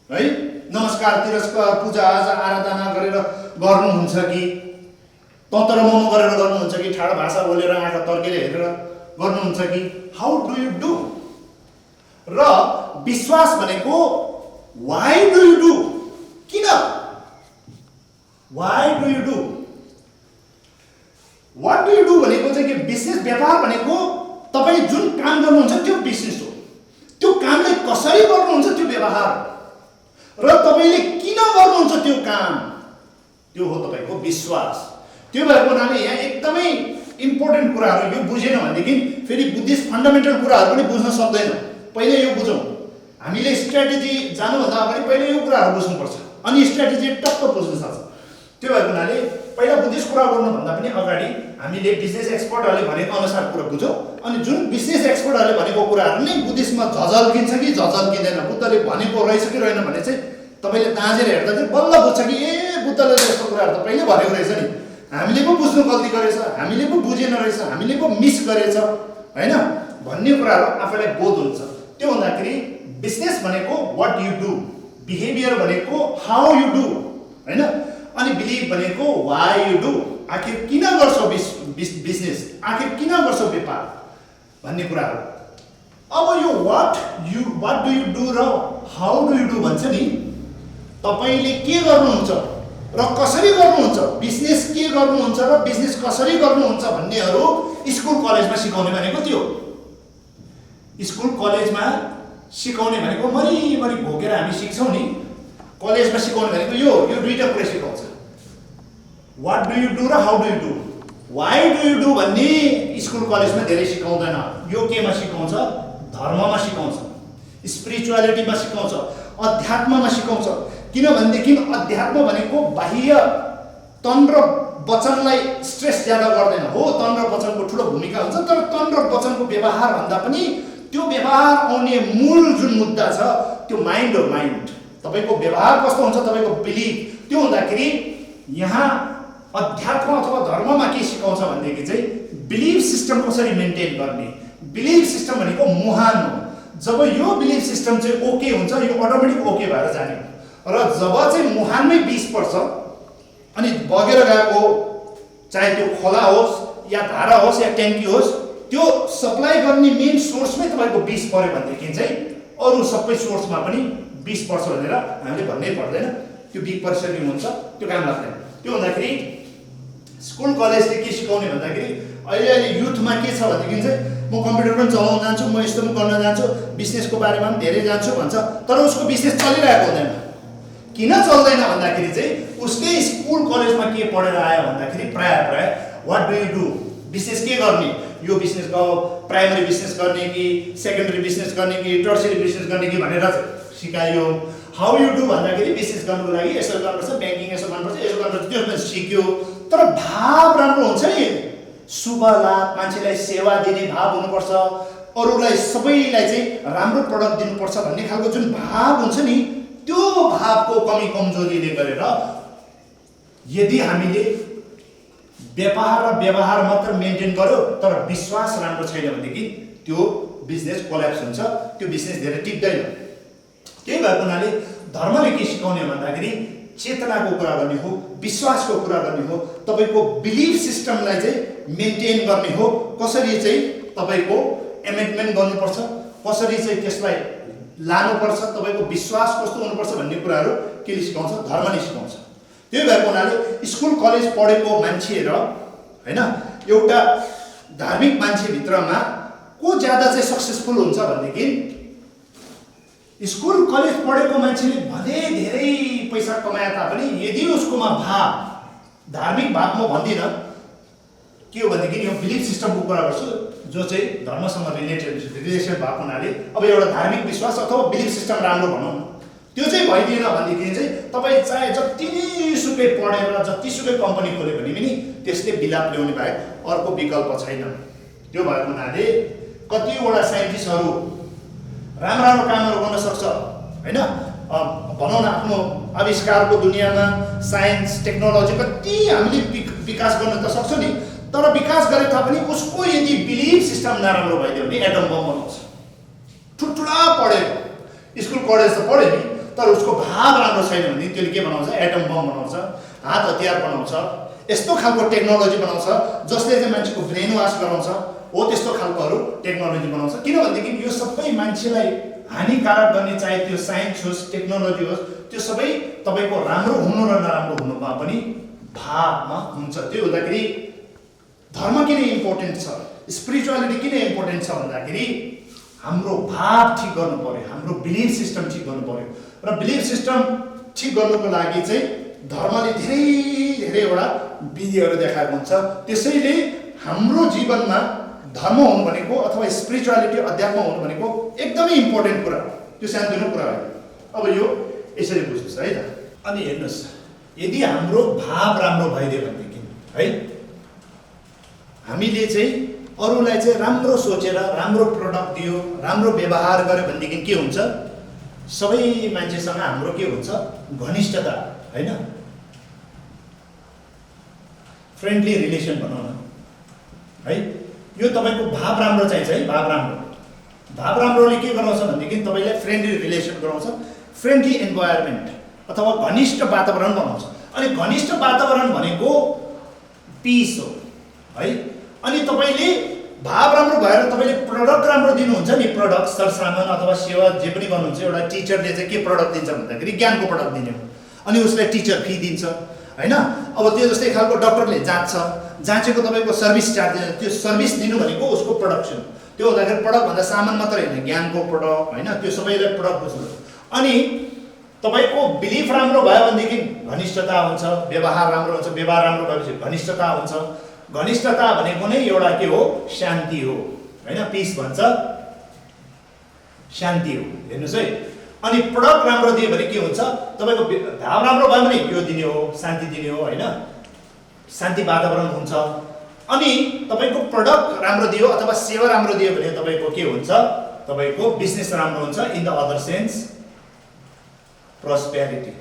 है। नमस्कार तिरस्कार पूजा आजा आराधना गरेर गर्नुहुन्छ कि तन्त्र मोमो गरेर गर्नुहुन्छ कि ठाडो भाषा बोलेर आँखा तर्केर हेरेर गर्नुहुन्छ कि हाउ डु यु डु। र विश्वास भनेको वाइ डु यु डु, किन, why do you do. What do you do भनेको चाहिँ के, बिजनेस व्यापार भनेको तपाईँ जुन काम गर्नुहुन्छ त्यो बिजनेस हो, त्यो कामलाई कसरी गर्नुहुन्छ त्यो व्यवहार, र तपाईँले किन गर्नुहुन्छ त्यो काम, त्यो हो तपाईँको विश्वास। त्यो भएको हुनाले यहाँ एकदमै इम्पोर्टेन्ट कुराहरू यो बुझेन भनेदेखि फेरि बुद्धिस्ट फन्डामेन्टल कुराहरू पनि बुझ्न सक्दैन। पहिले यो बुझौँ, हामीले स्ट्र्याटेजी जानुभन्दा अगाडि पहिले यो कुराहरू बुझ्नुपर्छ, अनि स्ट्र्याटेजी टक्क बुझ्न सक्छ। त्यो भएको हुनाले पहिला बुद्धिस्ट कुरा गर्नुभन्दा पनि अगाडि हामीले बिजनेस एक्सपर्टहरूले भनेको अनुसार कुरा बुझौँ। अनि जुन बिजनेस एक्सपर्टहरूले भनेको कुराहरू नै बुद्धिस्टमा झझल्किन्छ कि झझल्किँदैन, बुद्धले भनेको रहेछ कि रहेन भने चाहिँ तपाईँले दाँजेर हेर्दा चाहिँ बल्ल बुझ्छ कि ए बुद्धले यस्तो कुराहरू त पहिले भनेको रहेछ नि, हामीले पो बुझ्नु गल्ती गरेछ, हामीले पो बुझेन रहेछ, हामीले पो मिस गरेछ होइन भन्ने कुराहरू आफैलाई बोध हुन्छ। त्यो हुँदाखेरि बिजनेस भनेको व्हाट यु डु, बिहेभियर भनेको हाउ यु डु होइन, अनि बिलिभ भनेको वाइ यु डु, आखिर किन गर्छौ बिजनेस, आखिर किन गर्छौ व्यापार भन्ने कुराहरू। अब yo what do you do र हाउ डु यु डु भन्छ नि, तपाईँले के गर्नुहुन्छ र कसरी गर्नुहुन्छ, बिजनेस के गर्नुहुन्छ र बिजनेस कसरी गर्नुहुन्छ भन्नेहरू स्कुल कलेजमा सिकाउने भनेको त्यो। स्कुल कलेजमा सिकाउने भनेको मरिमरि भोगेर हामी सिक्छौँ नि, कलेजमा सिकाउने भनेको यो दुईटा कुरा सिकाउँछ, व्हाट डु यु डु र how do you do. Why do you do भन्ने स्कुल कलेजमा धेरै सिकाउँदैन। यो केमा सिकाउँछ, धर्ममा सिकाउँछ, स्पिरिचुअलिटीमा सिकाउँछ, अध्यात्ममा सिकाउँछ। किनभनेदेखि अध्यात्म भनेको बाह्य तन र वचनलाई स्ट्रेस ज्यादा गर्दैन हो, तन र वचनको ठुलो भूमिका हुन्छ, तर तन र वचनको व्यवहार भन्दा पनि त्यो व्यवहार आउने मूल जुन मुद्दा छ त्यो माइन्ड हो। माइन्ड तपाईको व्यवहार कस्तो हुन्छ, तपाईको बिलिफ, त्यो हुँदाखेरि यहाँ अध्यात्म अथवा धर्ममा के सिकाउँछ भनेदेखि चाहिँ बिलिफ सिस्टम कसरी मेन्टेन गर्ने। बिलिफ सिस्टम भनेको मुहान हो। जब यो बिलिफ सिस्टम चाहिँ ओके हुन्छ, यो अटोमेटिक ओके भएर जाने हो। र जब चाहिँ मुहानमै विष पर्छ अनि बगेर गएको, चाहे त्यो खोला होस् या धारा होस् या ट्याङ्की होस्, त्यो सप्लाई गर्ने मेन सोर्समै तपाईँको विष पर्यो भनेदेखि चाहिँ अरू सबै सोर्समा पनि विष पर्छ भनेर हामीले भन्नै पर्दैन। त्यो बिग परिसर हुन्छ, त्यो काम लाग्दैन। त्यो भन्दाखेरि स्कुल कलेजले के सिकाउने भन्दाखेरि अहिले युथमा के छ भनेदेखि चाहिँ म कम्प्युटर पनि चलाउन जान्छु, म यस्तो पनि गर्न जान्छु, बिजनेसको बारेमा पनि धेरै जान्छु भन्छ, तर उसको बिजनेस चलिरहेको हुँदैन। किन चल्दैन भन्दाखेरि चाहिँ उसले स्कुल कलेजमा के पढेर आयो भन्दाखेरि प्राय what do you do, business के गर्ने, यो बिजनेस प्राइमरी बिजनेस गर्ने कि सेकेन्डरी बिजनेस गर्ने कि टर्सियरी बिजनेस गर्ने कि भनेर सिकायो। हाउ यु डु भन्दाखेरि बिजनेस गर्नुको लागि यसो गर्नुपर्छ, ब्याङ्किङ यसो गर्नुपर्छ, यसो गर्नुपर्छ, त्यो सिक्यो। तर भाव राम्रो हुन्छ नि, शुभ लाभ, मान्छेलाई सेवा दिने भाव हुनुपर्छ, अरूलाई सबैलाई चाहिँ राम्रो प्रडक्ट दिनुपर्छ भन्ने खालको जुन भाव हुन्छ नि, त्यो भावको कमी कमजोरीले गरेर यदि हामीले व्यापार र व्यवहार मात्र मेन्टेन गर्यो तर विश्वास राम्रो छैन भनेदेखि त्यो बिजनेस कोल्याप्स हुन्छ, त्यो बिजनेस धेरै टिक्दैन। त्यही भएको हुनाले धर्मले के सिकाउने भन्दाखेरि चेतनाको कुरा गर्ने हो, विश्वासको कुरा गर्ने हो, तपाईँको बिलिफ सिस्टमलाई चाहिँ मेन्टेन गर्ने हो, कसरी चाहिँ तपाईँको एमेन्डमेन्ट गर्नुपर्छ, कसरी चाहिँ त्यसलाई लानुपर्छ, तपाईँको विश्वास कस्तो हुनुपर्छ भन्ने कुराहरू केले सिकाउँछ, धर्मले सिकाउँछ। त्यही भएको हुनाले स्कुल कलेज पढेको मान्छे र हैन एउटा धार्मिक मान्छेभित्रमा को ज्यादा चाहिँ सक्सेसफुल हुन्छ भनेदेखि स्कुल कलेज पढेको मान्छेले भले धेरै पैसा कमाए तापनि यदि उसकोमा भाव, धार्मिक भाव म भन्दिनँ, के हो भनेदेखि यो बिलिफ सिस्टमको कुरा गर्छु जो चाहिँ धर्मसँग रिलेसन भएको हुनाले अब एउटा धार्मिक विश्वास अथवा बिलिफ सिस्टम राम्रो भनौँ न, त्यो चाहिँ भइदिएन भनेदेखि चाहिँ तपाईँ चाहे जतिसुकै पढेर जतिसुकै कम्पनी खोल्यो भने पनि त्यसले बिलाप ल्याउने बाहेक अर्को विकल्प छैन। त्यो भएको हुनाले कतिवटा साइन्टिस्टहरू राम्रो राम्रो कामहरू गर्न सक्छ हैन, भनौँ न आफ्नो आविष्कारको दुनियाँमा साइन्स टेक्नोलोजी कति हामीले विकास गर्न त सक्छ नि, तर विकास गरे तापनि उसको यदि बिलिफ सिस्टम नराम्रो भइदियो भने एटम बम बनाउँछ। ठुल्ठुला पढेको स्कुल कलेज त पढ्यो नि, तर उसको भाव राम्रो छैन भने त्यसले के बनाउँछ, एटम बम बनाउँछ, हात हतियार बनाउँछ, यस्तो खालको टेक्नोलोजी बनाउँछ जसले चाहिँ मान्छेको ब्रेन वास गराउँछ, हो त्यस्तो खालकोहरू टेक्नोलोजी बनाउँछ। किनभनेदेखि यो सबै मान्छेलाई हानिकारक गर्ने, चाहे त्यो साइन्स होस् टेक्नोलोजी होस्, त्यो सबै तपाईँको राम्रो हुनु र नराम्रो हुनुमा पनि भावमा हुन्छ। त्यो हुँदाखेरि धर्म किन इम्पोर्टेन्ट छ, स्पिरिचुअलिटी किन इम्पोर्टेन्ट छ भन्दाखेरि हाम्रो भाव ठिक गर्नु पर्यो, हाम्रो बिलिफ सिस्टम ठिक गर्नु पर्यो, र बिलिफ सिस्टम ठिक गर्नुको लागि चाहिँ धर्मले धेरैवटा विधिहरू देखाएको हुन्छ। त्यसैले हाम्रो जीवनमा धर्म हुनु भनेको अथवा स्पिरिचुअलिटी अध्यात्म हुनु भनेको एकदमै इम्पोर्टेन्ट कुरा, त्यो सानोतिनो कुरा होइन। अब यो यसरी बुझ्नुहोस् है त। अनि हेर्नुहोस्, यदि हाम्रो भाव राम्रो भइदियो भनेदेखि है हामीले चाहिँ अरूलाई चाहिँ राम्रो सोचेर राम्रो प्रडक्ट दियो, राम्रो व्यवहार गर्यो भनेदेखि के हुन्छ, सबै मान्छेसँग हाम्रो के हुन्छ, घनिष्ठता हैन, फ्रेन्डली रिलेसन भनौँ न है। यो तपाईँको भाव राम्रो चाहिन्छ है, भाव राम्रोले के गराउँछ भनेदेखि तपाईँलाई फ्रेन्डली रिलेसन गराउँछ, फ्रेन्डली इन्भाइरोमेन्ट अथवा घनिष्ठ वातावरण बनाउँछ। अनि घनिष्ठ वातावरण भनेको पिस हो है। अनि तपाईँले भाव राम्रो भएर तपाईँले प्रडक्ट राम्रो दिनुहुन्छ नि, प्रडक्ट सरसामान अथवा सेवा जे पनि गर्नुहुन्छ, एउटा टिचरले चाहिँ के प्रडक्ट दिन्छ भन्दाखेरि ज्ञानको प्रडक्ट दिने हो, अनि उसलाई टिचर फी दिन्छ हैन। अब त्यो जस्तै खालको डक्टरले जाँचेको तपाईँको सर्भिस चार्ज दिन्छ, त्यो सर्भिस दिनु भनेको उसको प्रडक्सन। त्यो हुँदाखेरि प्रडक्ट भन्दा सामान मात्रै होइन, ज्ञानको प्रडक्ट हैन, त्यो सबैलाई प्रडक्ट बुझ्नु। अनि तपाईँको बिलिफ राम्रो भयो भनेदेखि घनिष्ठता हुन्छ, व्यवहार राम्रो हुन्छ, व्यवहार राम्रो भएपछि घनिष्ठता हुन्छ। घनिष्ठता भनेको नै एउटा के हो, शान्ति हो हैन, पिस भन्छ, शान्ति हो। हेर्नुहोस् है, अनि प्रडक्ट राम्रो दियो भने के हुन्छ, तपाईँको भाव राम्रो भयो भने यो दिने हो, शान्ति दिने हो हैन। शान्ति वातावरण हुन्छ। अनि तपाईको प्रोडक्ट राम्रो दियो अथवा सेवा राम्रो दियो भने तपाईको के हुन्छ, तपाईको बिजनेस राम्रो हुन्छ। In the other sense prosperity,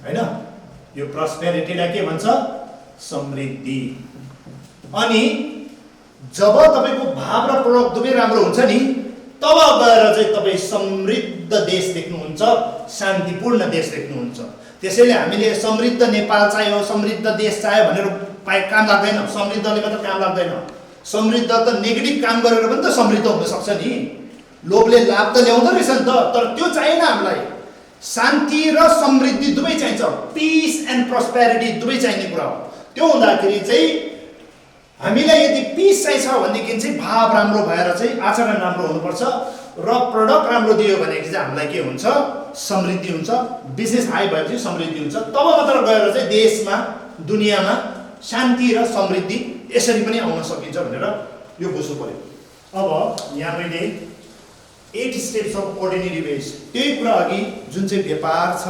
हैन? यो प्रोस्पेरिटीलाई के भन्छ, समृद्धि। अनि जब तपाईको भाव र प्रोडक्ट दुवै राम्रो हुन्छ नि, तब गएर चाहिँ तपाई समृद्ध देश देख्नुहुन्छ, शान्तिपूर्ण देश देख्नुहुन्छ। त्यसैले हामीले समृद्ध नेपाल चाहियो, समृद्ध देश चाहियो भनेर काम लाग्दैन। समृद्धले मात्र काम लाग्दैन। समृद्ध त नेगेटिभ काम गरेर पनि त समृद्ध हुन सक्छ नि। लोभले लाभ त ल्याउँदो रहेछ नि त, तर त्यो चाहिएन हामीलाई। शान्ति र समृद्धि दुवै चाहिन्छ, पिस एन्ड प्रोस्पेरिटी दुवै चाहिने कुरा हो। त्यो हुँदाखेरि चाहिँ हामीलाई यदि पिस चाहिन्छ भनेदेखि चाहिँ भाव राम्रो भएर चाहिँ आचरण राम्रो हुनुपर्छ र प्रोडक्ट राम्रो दियो भने चाहिँ हामीलाई के हुन्छ, समृद्धि हुन्छ। बिजनेस हाई भएपछि समृद्धि हुन्छ। तब मात्र गएर चाहिँ देशमा, दुनियाँमा शान्ति र समृद्धि यसरी पनि आउन सकिन्छ भनेर यो बुझ्नु पर्यो। अब यहाँ मैले 8 स्टेप्स अफ अर्डिनरी वेज, त्यही कुरा अघि जुन चाहिँ व्यापार छ,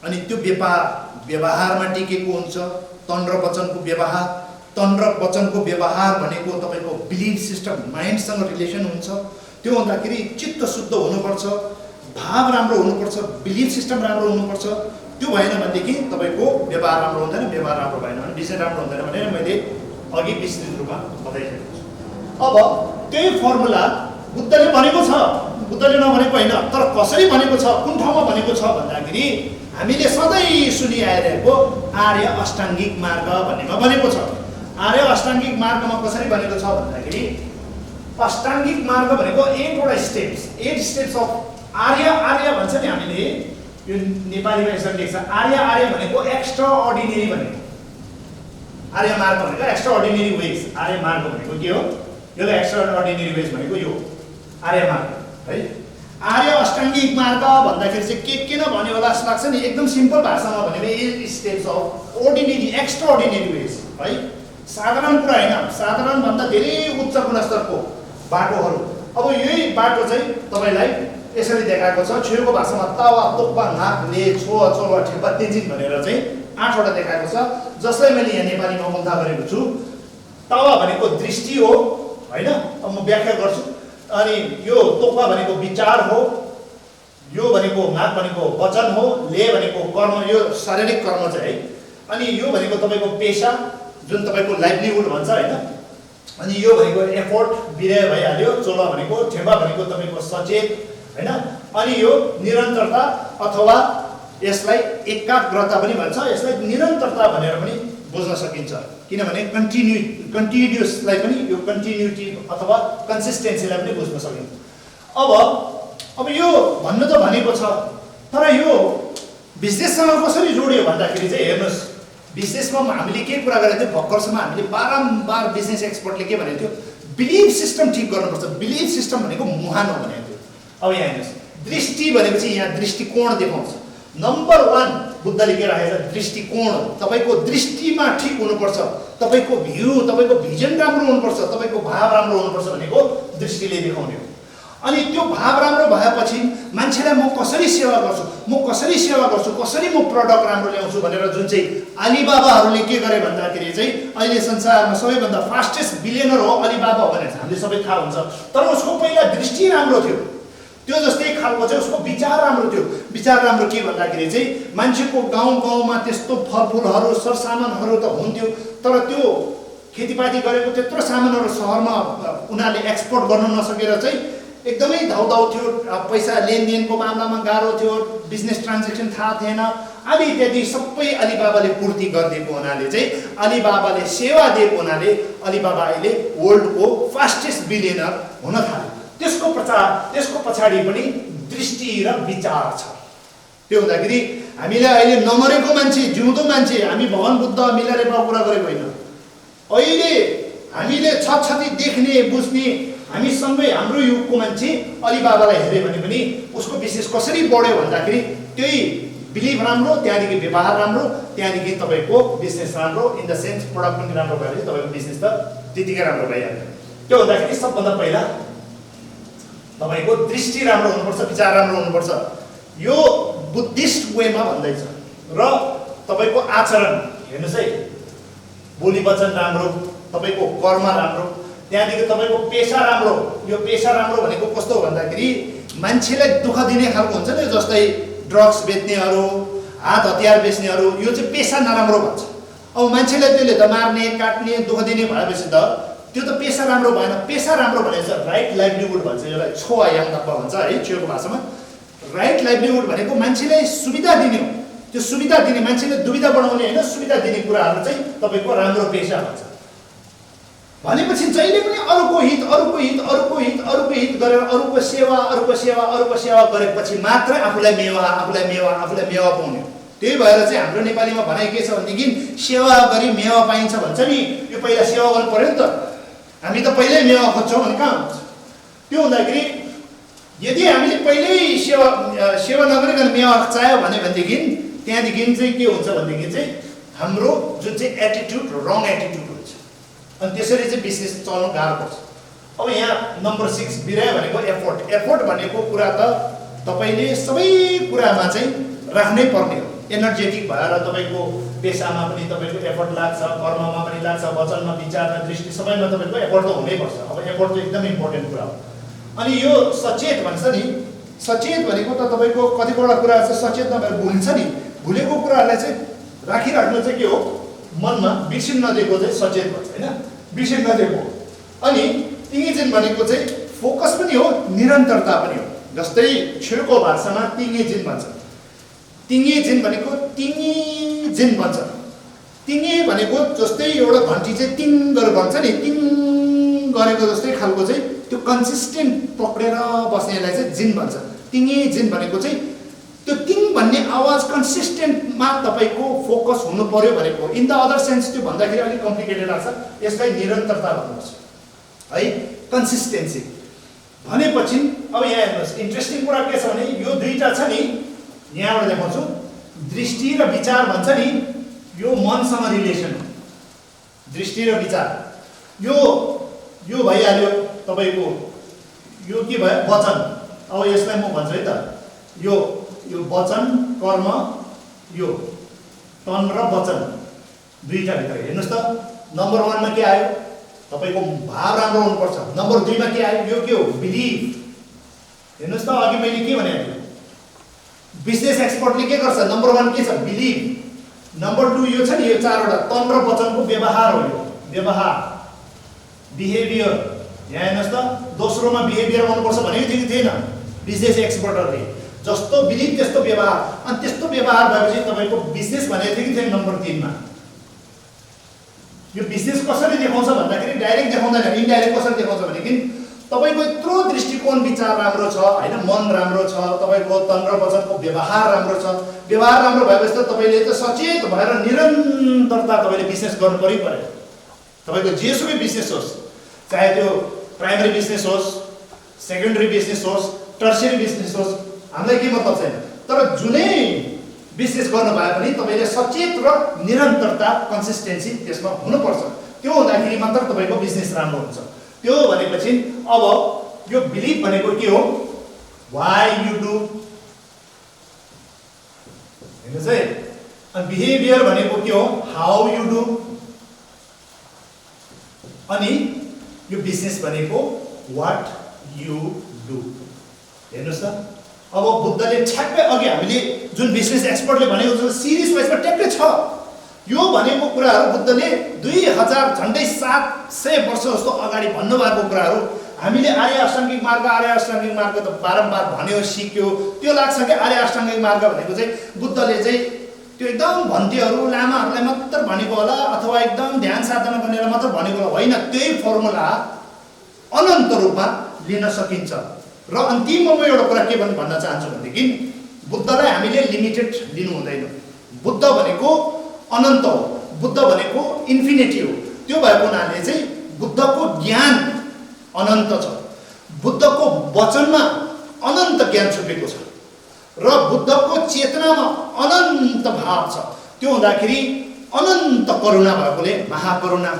अनि त्यो व्यवहारमा टिकेको हुन्छ। तन र वचनको व्यवहार, तन र वचनको व्यवहार भनेको तपाईको बिलिफ सिस्टम, माइन्डसँग रिलेसन हुन्छ। त्यो हुँदाखेरि चित्त शुद्ध हुनुपर्छ, भाव राम्रो हुनुपर्छ, बिलिफ सिस्टम राम्रो हुनुपर्छ। त्यो भएन भनेदेखि तपाईको व्यवहार राम्रो हुँदैन, व्यवहार राम्रो भएन भने बिजनेस राम्रो हुँदैन भनेर मैले अघि विस्तृत रूपमा बताइसकेको छु। अब त्यही फर्मुला बुद्धले भनेको छ, बुद्धले नभनेको होइन, तर कसरी भनेको छ, कुन ठाउँमा भनेको छ भन्दाखेरि हामीले सधैँ सुनिआइरहेको आर्य अष्टाङ्गिक मार्ग भन्नेमा भनेको छ। आर्य अष्टाङ्गिक मार्गमा कसरी भनेको छ भन्दाखेरि अष्टाङ्गिक मार्ग भनेको 8 वटा स्टेप्स, 8 स्टेप्स अफ आर्य। आर्य भन्छ नि हामीले, यो नेपालीमा यसरी लेख्छ, आर्य भनेको एक्स्ट्रा अर्डिनेरी भनेको। आर्य मार्ग भनेको एक्स्ट्रा अर्डिनेरी वेज। आर्य मार्ग भनेको के हो, यो एक्स्ट्रा अर्डिनेरी वेज भनेको यो आर्य मार्ग है। आर्य अष्टाङ्गिक मार्ग भन्दाखेरि चाहिँ के किन भन्यो होला जस्तो लाग्छ नि, एकदम सिम्पल भाषामा भने 8 steps of ordinary, extraordinary ways है। साधारण कुरा होइन, साधारण भन्दा धेरै उच्च गुणस्तरको बाटोहरू। अब यही बाटो चाहिँ तपाईलाई यसरी देखाएको छ, छेउको भाषामा तावा तोक्पा नाक ले छो चोला ठेप्पा तेन्जिन भनेर चाहिँ 8 वटा देखाएको छ, जसलाई मैले यहाँ नेपालीमा उल्था गरेको छु। तावा भनेको दृष्टि हो हैन, अब म व्याख्या गर्छु। अनि यो तोक्पा भनेको विचार हो, यो भनेको नाक भनेको वचन हो, ले भनेको कर्म, यो शारीरिक कर्म चाहिँ है। अनि यो भनेको तपाईको पेशा जुन तपाईको लाइभलीहुड भन्छ हैन। अनि यो भनेको एफोर्ट, विनय भइहाल्यो। चोला भनेको, ठेपा भनेको तपाईको सचेत हैन। अनि यो निरन्तरता अथवा यसलाई एकाग्रता पनि भन्छ, यसलाई निरन्तरता भनेर पनि बुझ्न सकिन्छ। किनभने कन्टिन्युअसलाई पनि यो कन्टिन्युटी अथवा कन्सिस्टेन्सीलाई पनि बुझ्न सकिन्छ। अब यो भन्नु त भनेको छ, तर यो बिजनेससँग कसरी जोडियो भन्दाखेरि चाहिँ हेर्नुहोस्, बिजनेसमा हामीले के कुरा गरेको थियो भर्खरसम्म, हामीले बारम्बार बिजनेस एक्सपर्टले के भनेको थियो, बिलिफ सिस्टम ठिक गर्नुपर्छ। बिलिफ सिस्टम भनेको मुहान हो भनेको थियो। अब यहाँ हेर्नुहोस्, दृष्टि भनेपछि यहाँ दृष्टिकोण देखाउँछ। नम्बर 1 बुद्धले के राखेको छ, दृष्टिकोण। तपाईको दृष्टिमा ठिक हुनुपर्छ, तपाईको भ्यू, तपाईको भिजन राम्रो हुनुपर्छ, तपाईको भाव राम्रो हुनुपर्छ भनेको दृष्टिले देखाउने हो। अनि त्यो भाव राम्रो भएपछि मान्छेलाई म कसरी सेवा गर्छु, कसरी म प्रडक्ट राम्रो ल्याउँछु भनेर जुन चाहिँ अलिबाबाहरूले के गरे भन्दाखेरि चाहिँ अहिले संसारमा सबैभन्दा फास्टेस्ट बिलियनर हो अलिबाबा भनेर हामीले सबै थाहा हुन्छ। तर उसको पहिला दृष्टि राम्रो थियो, त्यो जस्तै खालको चाहिँ उसको विचार राम्रो थियो। विचार राम्रो के भन्दाखेरि चाहिँ मान्छेको गाउँमा त्यस्तो फलफुलहरू सरसामानहरू त हुन्थ्यो, तर त्यो खेतीपाती गरेको त्यत्रो सामानहरू सहरमा उनीहरूले एक्सपोर्ट गर्न नसकेर चाहिँ एकदमै धाउधाउ थियो। पैसा लेनदेनको मामलामा गाह्रो थियो, बिजनेस ट्रान्जेक्सन थाहा थिएन, आदि इत्यादि सबै अलिबाबाले पूर्ति गरिदिएको हुनाले चाहिँ, अलिबाबाले सेवा दिएको हुनाले अलिबाबा अहिले वर्ल्डको फास्टेस्ट बिलियनर हुन थाल्यो। त्यसको पछाडि पनि दृष्टि र विचार छ। त्यो हुँदाखेरि हामीलाई अहिले नमरेको मान्छे, जिउँदो मान्छे, हामी भगवान बुद्ध मिलारेको कुरा गरेको होइन, अहिले हामीले छतछती देख्ने बुझ्ने हामीसँगै हाम्रो युगको मान्छे अलिबाबालाई हेऱ्यो भने पनि उसको बिजनेस कसरी बढ्यो भन्दाखेरि त्यही बिलिभ राम्रो, त्यहाँदेखि व्यवहार राम्रो, त्यहाँदेखि तपाईँको बिजनेस राम्रो, इन द सेन्स प्रडक्ट पनि राम्रो भयो भने तपाईँको बिजनेस त त्यतिकै राम्रो भइहाल्छ। त्यो हुँदाखेरि सबभन्दा पहिला तपाईँको दृष्टि राम्रो हुनुपर्छ, विचार राम्रो हुनुपर्छ। यो बुद्धिस्ट वेमा भन्दैछ। र तपाईँको आचरण हेर्नुहोस् है, बोली वचन राम्रो, तपाईँको कर्म राम्रो, त्यहाँदेखि तपाईँको पेसा राम्रो। यो पेसा राम्रो भनेको कस्तो भन्दाखेरि मान्छेलाई दुःख दिने खालको हुन्छ नि, जस्तै ड्रग्स बेच्नेहरू, हात हतियार बेच्नेहरू, यो चाहिँ पेसा नराम्रो भन्छ। अब मान्छेलाई त्यसले त मार्ने काट्ने दुःख दिने भएपछि त त्यो त पेसा राम्रो भएन। पेसा राम्रो भनेको चाहिँ राइट लाइभलीहुड भन्छ, यसलाई छो आयाम भन्छ है छेउको भाषामा। राइट लाइभलीहुड भनेको मान्छेलाई सुविधा दिने हो। त्यो सुविधा दिने, मान्छेले दुविधा बनाउने होइन, सुविधा दिने कुराहरू चाहिँ तपाईँको राम्रो पेसा भन्छ। भनेपछि जहिले पनि अरूको हित अरूको हित अरूको हित अरूको हित गरेर अरूको सेवा अरूको सेवा अरूको सेवा गरेपछि मात्रै आफूलाई मेवा आफूलाई मेवा आफूलाई मेवा पाउने हो। त्यही भएर चाहिँ हाम्रो नेपालीमा भनाइ के छ भनेदेखि सेवा गरी मेवा पाइन्छ भन्छ नि। यो पहिला सेवा गर्नु पर्यो नि त, हामी त पहिल्यै मेवा खोज्छौँ भने कहाँ हुन्छ? त्यो हुँदाखेरि यदि हामीले पहिल्यै सेवा नगरिकन मेवा चाह्यो भनेदेखि त्यहाँदेखि चाहिँ के हुन्छ भनेदेखि चाहिँ हाम्रो जुन चाहिँ एटिट्युड रङ एटिट्युड हुन्छ, अनि त्यसरी चाहिँ बिजनेस चल्नु गाह्रो पर्छ। अब यहाँ नम्बर 6 बिरायो भनेको एफोर्ट। एफोर्ट भनेको कुरा त तपाईँले सबै कुरामा चाहिँ राख्नै पर्ने हो। एनर्जेटिक भएर तपाईँको पेसामा पनि तपाईँको एफोर्ट लाग्छ, कर्ममा पनि लाग्छ, वचनमा, विचारमा, दृष्टि सबैमा तपाईँको एफोर्ट त हुनैपर्छ। अब एफोर्ट त एकदम इम्पोर्टेन्ट कुरा हो। अनि यो सचेत भन्छ नि, सचेत भनेको त तपाईँको कतिवटा कुराहरू चाहिँ सचेत नभएर भुल्छ नि, भुलेको कुराहरूलाई चाहिँ राखिराख्नु चाहिँ के हो, मनमा बिर्सिन नदिएको चाहिँ सचेत भन्छ होइन, बिर्सिन नदिएको। अनि तिङिजिन भनेको चाहिँ फोकस पनि हो, निरन्तरता पनि हो। जस्तै छेउको भाषामा तिङिजिन भन्छ। तिङिजिन भनेको तिङिजिन भन्छ। तिङे भनेको जस्तै एउटा घन्टी चाहिँ तिङ गरेर भन्छ नि, तिङ गरेको जस्तै खालको चाहिँ त्यो कन्सिस्टेन्ट पक्रेर बस्नेलाई चाहिँ जिन भन्छ। तिङिजिन भनेको चाहिँ त्यो तिङ भन्ने आवाज कन्सिस्टेन्टमा तपाईँको फोकस हुनु पर्यो भनेको। इन द अदर सेन्स त्यो भन्दाखेरि अलिक कम्प्लिकेटेड लाग्छ, यसलाई निरन्तरता भन्नुपर्छ है, कन्सिस्टेन्सी भनेपछि। अब यहाँ हेर्नुहोस्, इन्ट्रेस्टिङ कुरा के छ भने यो दुईटा छ नि, यहाँबाट देखाउँछु, दृष्टि र विचार भन्छ नि, यो मनसँग रिलेसन हो। दृष्टि र विचार यो भइहाल्यो तपाईँको, यो के भयो वचन। अब यसलाई म भन्छु है त, यो वचन कर्म, यो तन र वचन दुईटा भित्र हेर्नुहोस् त। नम्बर 1 मा के आयो, तपाईँको भाव राम्रो हुनुपर्छ। नम्बर 2 मा के आयो, यो के हो, बिलिभ। हेर्नुहोस् त, अघि मैले के भनेको थिएँ, बिजनेस एक्सपर्टले के गर्छ, नम्बर 1 के छ, बिलिभ। नम्बर 2 यो छ नि, यो 4वटा तन र वचनको व्यवहार हो। यो व्यवहार, बिहेभियर। यहाँ हेर्नुहोस् त, दोस्रोमा बिहेभियर गर्नुपर्छ भनेको थियो कि थिएन बिजनेस एक्सपर्टहरूले? जस्तो बिलिभ त्यस्तो व्यवहार। अनि त्यस्तो व्यवहार भएपछि तपाईँको बिजनेस भनेको थियो कि थिएन नम्बर 3 मा? यो बिजनेस कसरी देखाउँछ भन्दाखेरि डाइरेक्ट देखाउँदैन, इन्डाइरेक्ट कसरी देखाउँछ भनेदेखि तपाईँको यत्रो दृष्टिकोण विचार राम्रो छ होइन, मन राम्रो छ, तपाईँको तन र वचनको व्यवहार राम्रो छ। व्यवहार राम्रो भएपछि त तपाईँले त सचेत भएर निरन्तरता तपाईँले बिजनेस गर्नु पर्यो। तपाईँको जेसुकै बिजनेस होस्, चाहे त्यो प्राइमरी बिजनेस होस्, सेकेन्डरी बिजनेस होस्, टर्सियरी बिजनेस होस्, हामीलाई के मतलब छैन। तर जुनै बिजनेस गर्नु भए पनि तपाईँले सचेत र निरन्तरता कन्सिस्टेन्सी त्यसमा हुनुपर्छ। त्यो हुँदाखेरि मात्र तपाईँको बिजनेस राम्रो हुन्छ। त्यो भनेपछि अब यो बिलिभ भनेको के हो, वाइ यु डु, हेर्नुहोस् है। अनि बिहेभियर भनेको के हो, हाउ यु डु। अनि यो बिजनेस भनेको वाट यु डु। हेर्नुहोस् त, अब बुद्धले ठ्याक्कै अघि हामीले जुन बिजनेस एक्सपर्टले भनेको जुन सिरिज वाइजमा ट्याक्कै छ, यो भनेको कुराहरू बुद्धले 2000 झन्डै 700 वर्ष जस्तो अगाडि भन्नुभएको कुराहरू हामीले आर्य अष्टाङ्गिक मार्ग त बारम्बार भन्यो, सिक्यो। त्यो लाग्छ कि आर्य अष्टाङ्गिक मार्ग भनेको चाहिँ बुद्धले चाहिँ त्यो एकदम भन्तेहरू लामाहरूलाई मात्र भनेको होला, अथवा एकदम ध्यान साधना गर्नेलाई मात्र भनेको होला, होइन। त्यही फर्मुला अनन्त रूपमा लिन सकिन्छ। र अन्तिममा म एउटा कुरा के भन्न चाहन्छु भनेदेखि बुद्धलाई हामीले लिमिटेड लिनु हुँदैन। बुद्ध भनेको अनन्त हो, बुद्ध भनेको इन्फिनिटी हो। त्यो भएको हुनाले चाहिँ बुद्धको ज्ञान अनन्त छ, बुद्धको वचनमा अनन्त ज्ञान छुपेको छ, र बुद्धको चेतनामा अनन्त भाव छ। त्यो हुँदाखेरि अनन्त करुणा भएकोले महाकरुणा,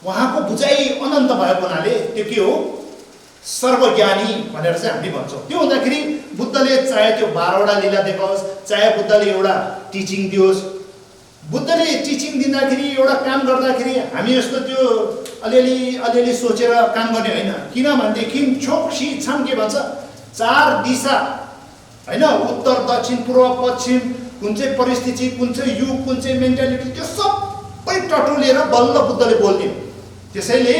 उहाँको बुझाइ अनन्त भएको हुनाले त्यो के हो, सर्वज्ञानी भनेर चाहिँ हामीले भन्छौँ। त्यो हुँदाखेरि बुद्धले चाहे त्यो 12वटा लीला देखाओस्, चाहे बुद्धले एउटा टिचिङ दियोस्, बुद्धले टिचिङ दिँदाखेरि एउटा काम गर्दाखेरि हामी जस्तो त्यो अलिअलि सोचेर काम गर्ने होइन। किनभनेदेखि छोक्सी छाम के भन्छ, 4 दिशा होइन, उत्तर दक्षिण पूर्व पश्चिम, कुन चाहिँ परिस्थिति, कुन चाहिँ युग, कुन चाहिँ मेन्टालिटी, त्यो सबै टटोलेर बल्ल बुद्धले बोल्दिन्। त्यसैले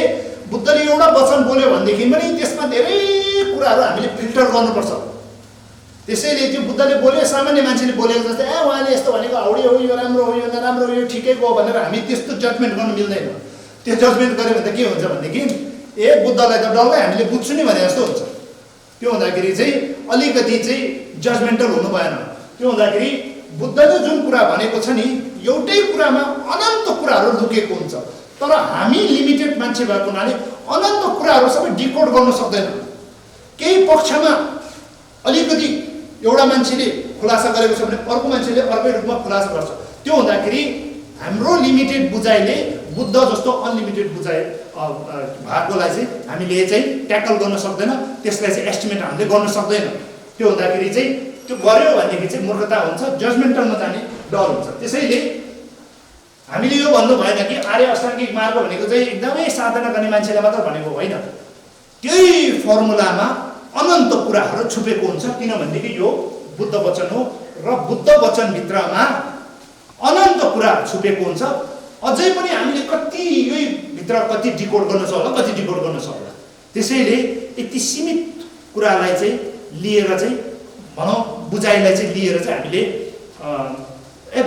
बुद्धले एउटा वचन बोल्यो भनेदेखि पनि त्यसमा धेरै कुराहरू हामीले फिल्टर गर्नुपर्छ। त्यसैले त्यो बुद्धले बोल्यो, सामान्य मान्छेले बोलेको जस्तै उहाँले यस्तो भनेको हाउडे हो, यो राम्रो हो, यो नराम्रो हो, यो ठिकैको हो भनेर हामी त्यस्तो जजमेन्ट गर्नु मिल्दैन। त्यो जजमेन्ट गऱ्यो भने त के हुन्छ भनेदेखि बुद्धलाई त डल्लै हामीले बुझ्छु नि भने जस्तो हुन्छ। त्यो हुँदाखेरि चाहिँ अलिकति चाहिँ जजमेन्टल हुनु भएन। त्यो हुँदाखेरि बुद्धले जुन कुरा भनेको छ नि, एउटै कुरामा अनन्त कुराहरू लुकेको हुन्छ। तर हामी लिमिटेड मान्छे भएको हुनाले अनन्त कुराहरू सबै डिकोड गर्न सक्दैन। केही पक्षमा अलिकति एउटा मान्छेले खुलासा गरेको छ भने अर्को मान्छेले अर्कै रूपमा खुलासा गर्छ। त्यो हुँदाखेरि हाम्रो लिमिटेड बुझाइले बुद्ध जस्तो अनलिमिटेड बुझाइ भएकोलाई चाहिँ हामीले चाहिँ ट्याकल गर्न सक्दैन, त्यसलाई चाहिँ एस्टिमेट हामीले गर्न सक्दैन। त्यो हुँदाखेरि चाहिँ त्यो गर्यो भनेदेखि चाहिँ मूर्खता हुन्छ, जजमेन्टलमा जाने डर हुन्छ। त्यसैले हामीले यो भन्नु भएन कि आर्य अष्टाङ्गिक मार्ग भनेको चाहिँ एकदमै साधना गर्ने मान्छेलाई मात्र भनेको होइन। त्यही फर्मुलामा अनन्त कुराहरू छुपेको हुन्छ, किनभनेदेखि यो बुद्ध वचन हो र बुद्ध वचनभित्रमा अनन्त कुरा छुपेको हुन्छ। अझै पनि हामीले कति यही भित्र कति डिकोड गर्न सक्ला, कति डिकोड गर्न सक्ला। त्यसैले यति सीमित कुरालाई चाहिँ लिएर चाहिँ भनौँ बुझाइलाई चाहिँ लिएर चाहिँ हामीले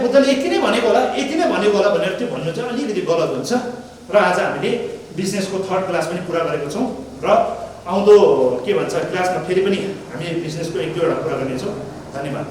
बुद्धले यति नै भनेको होला, यति नै भनेको होला भनेर त्यो भन्नु चाहिँ अलिकति गलत हुन्छ। र आज हामीले बिजनेसको 3rd क्लास पनि पुरा गरेको छौँ र आउँदो के भन्छ क्लासमा फेरि पनि हामी बिजनेसको 1-2 वटा कुरा गर्नेछौँ। धन्यवाद।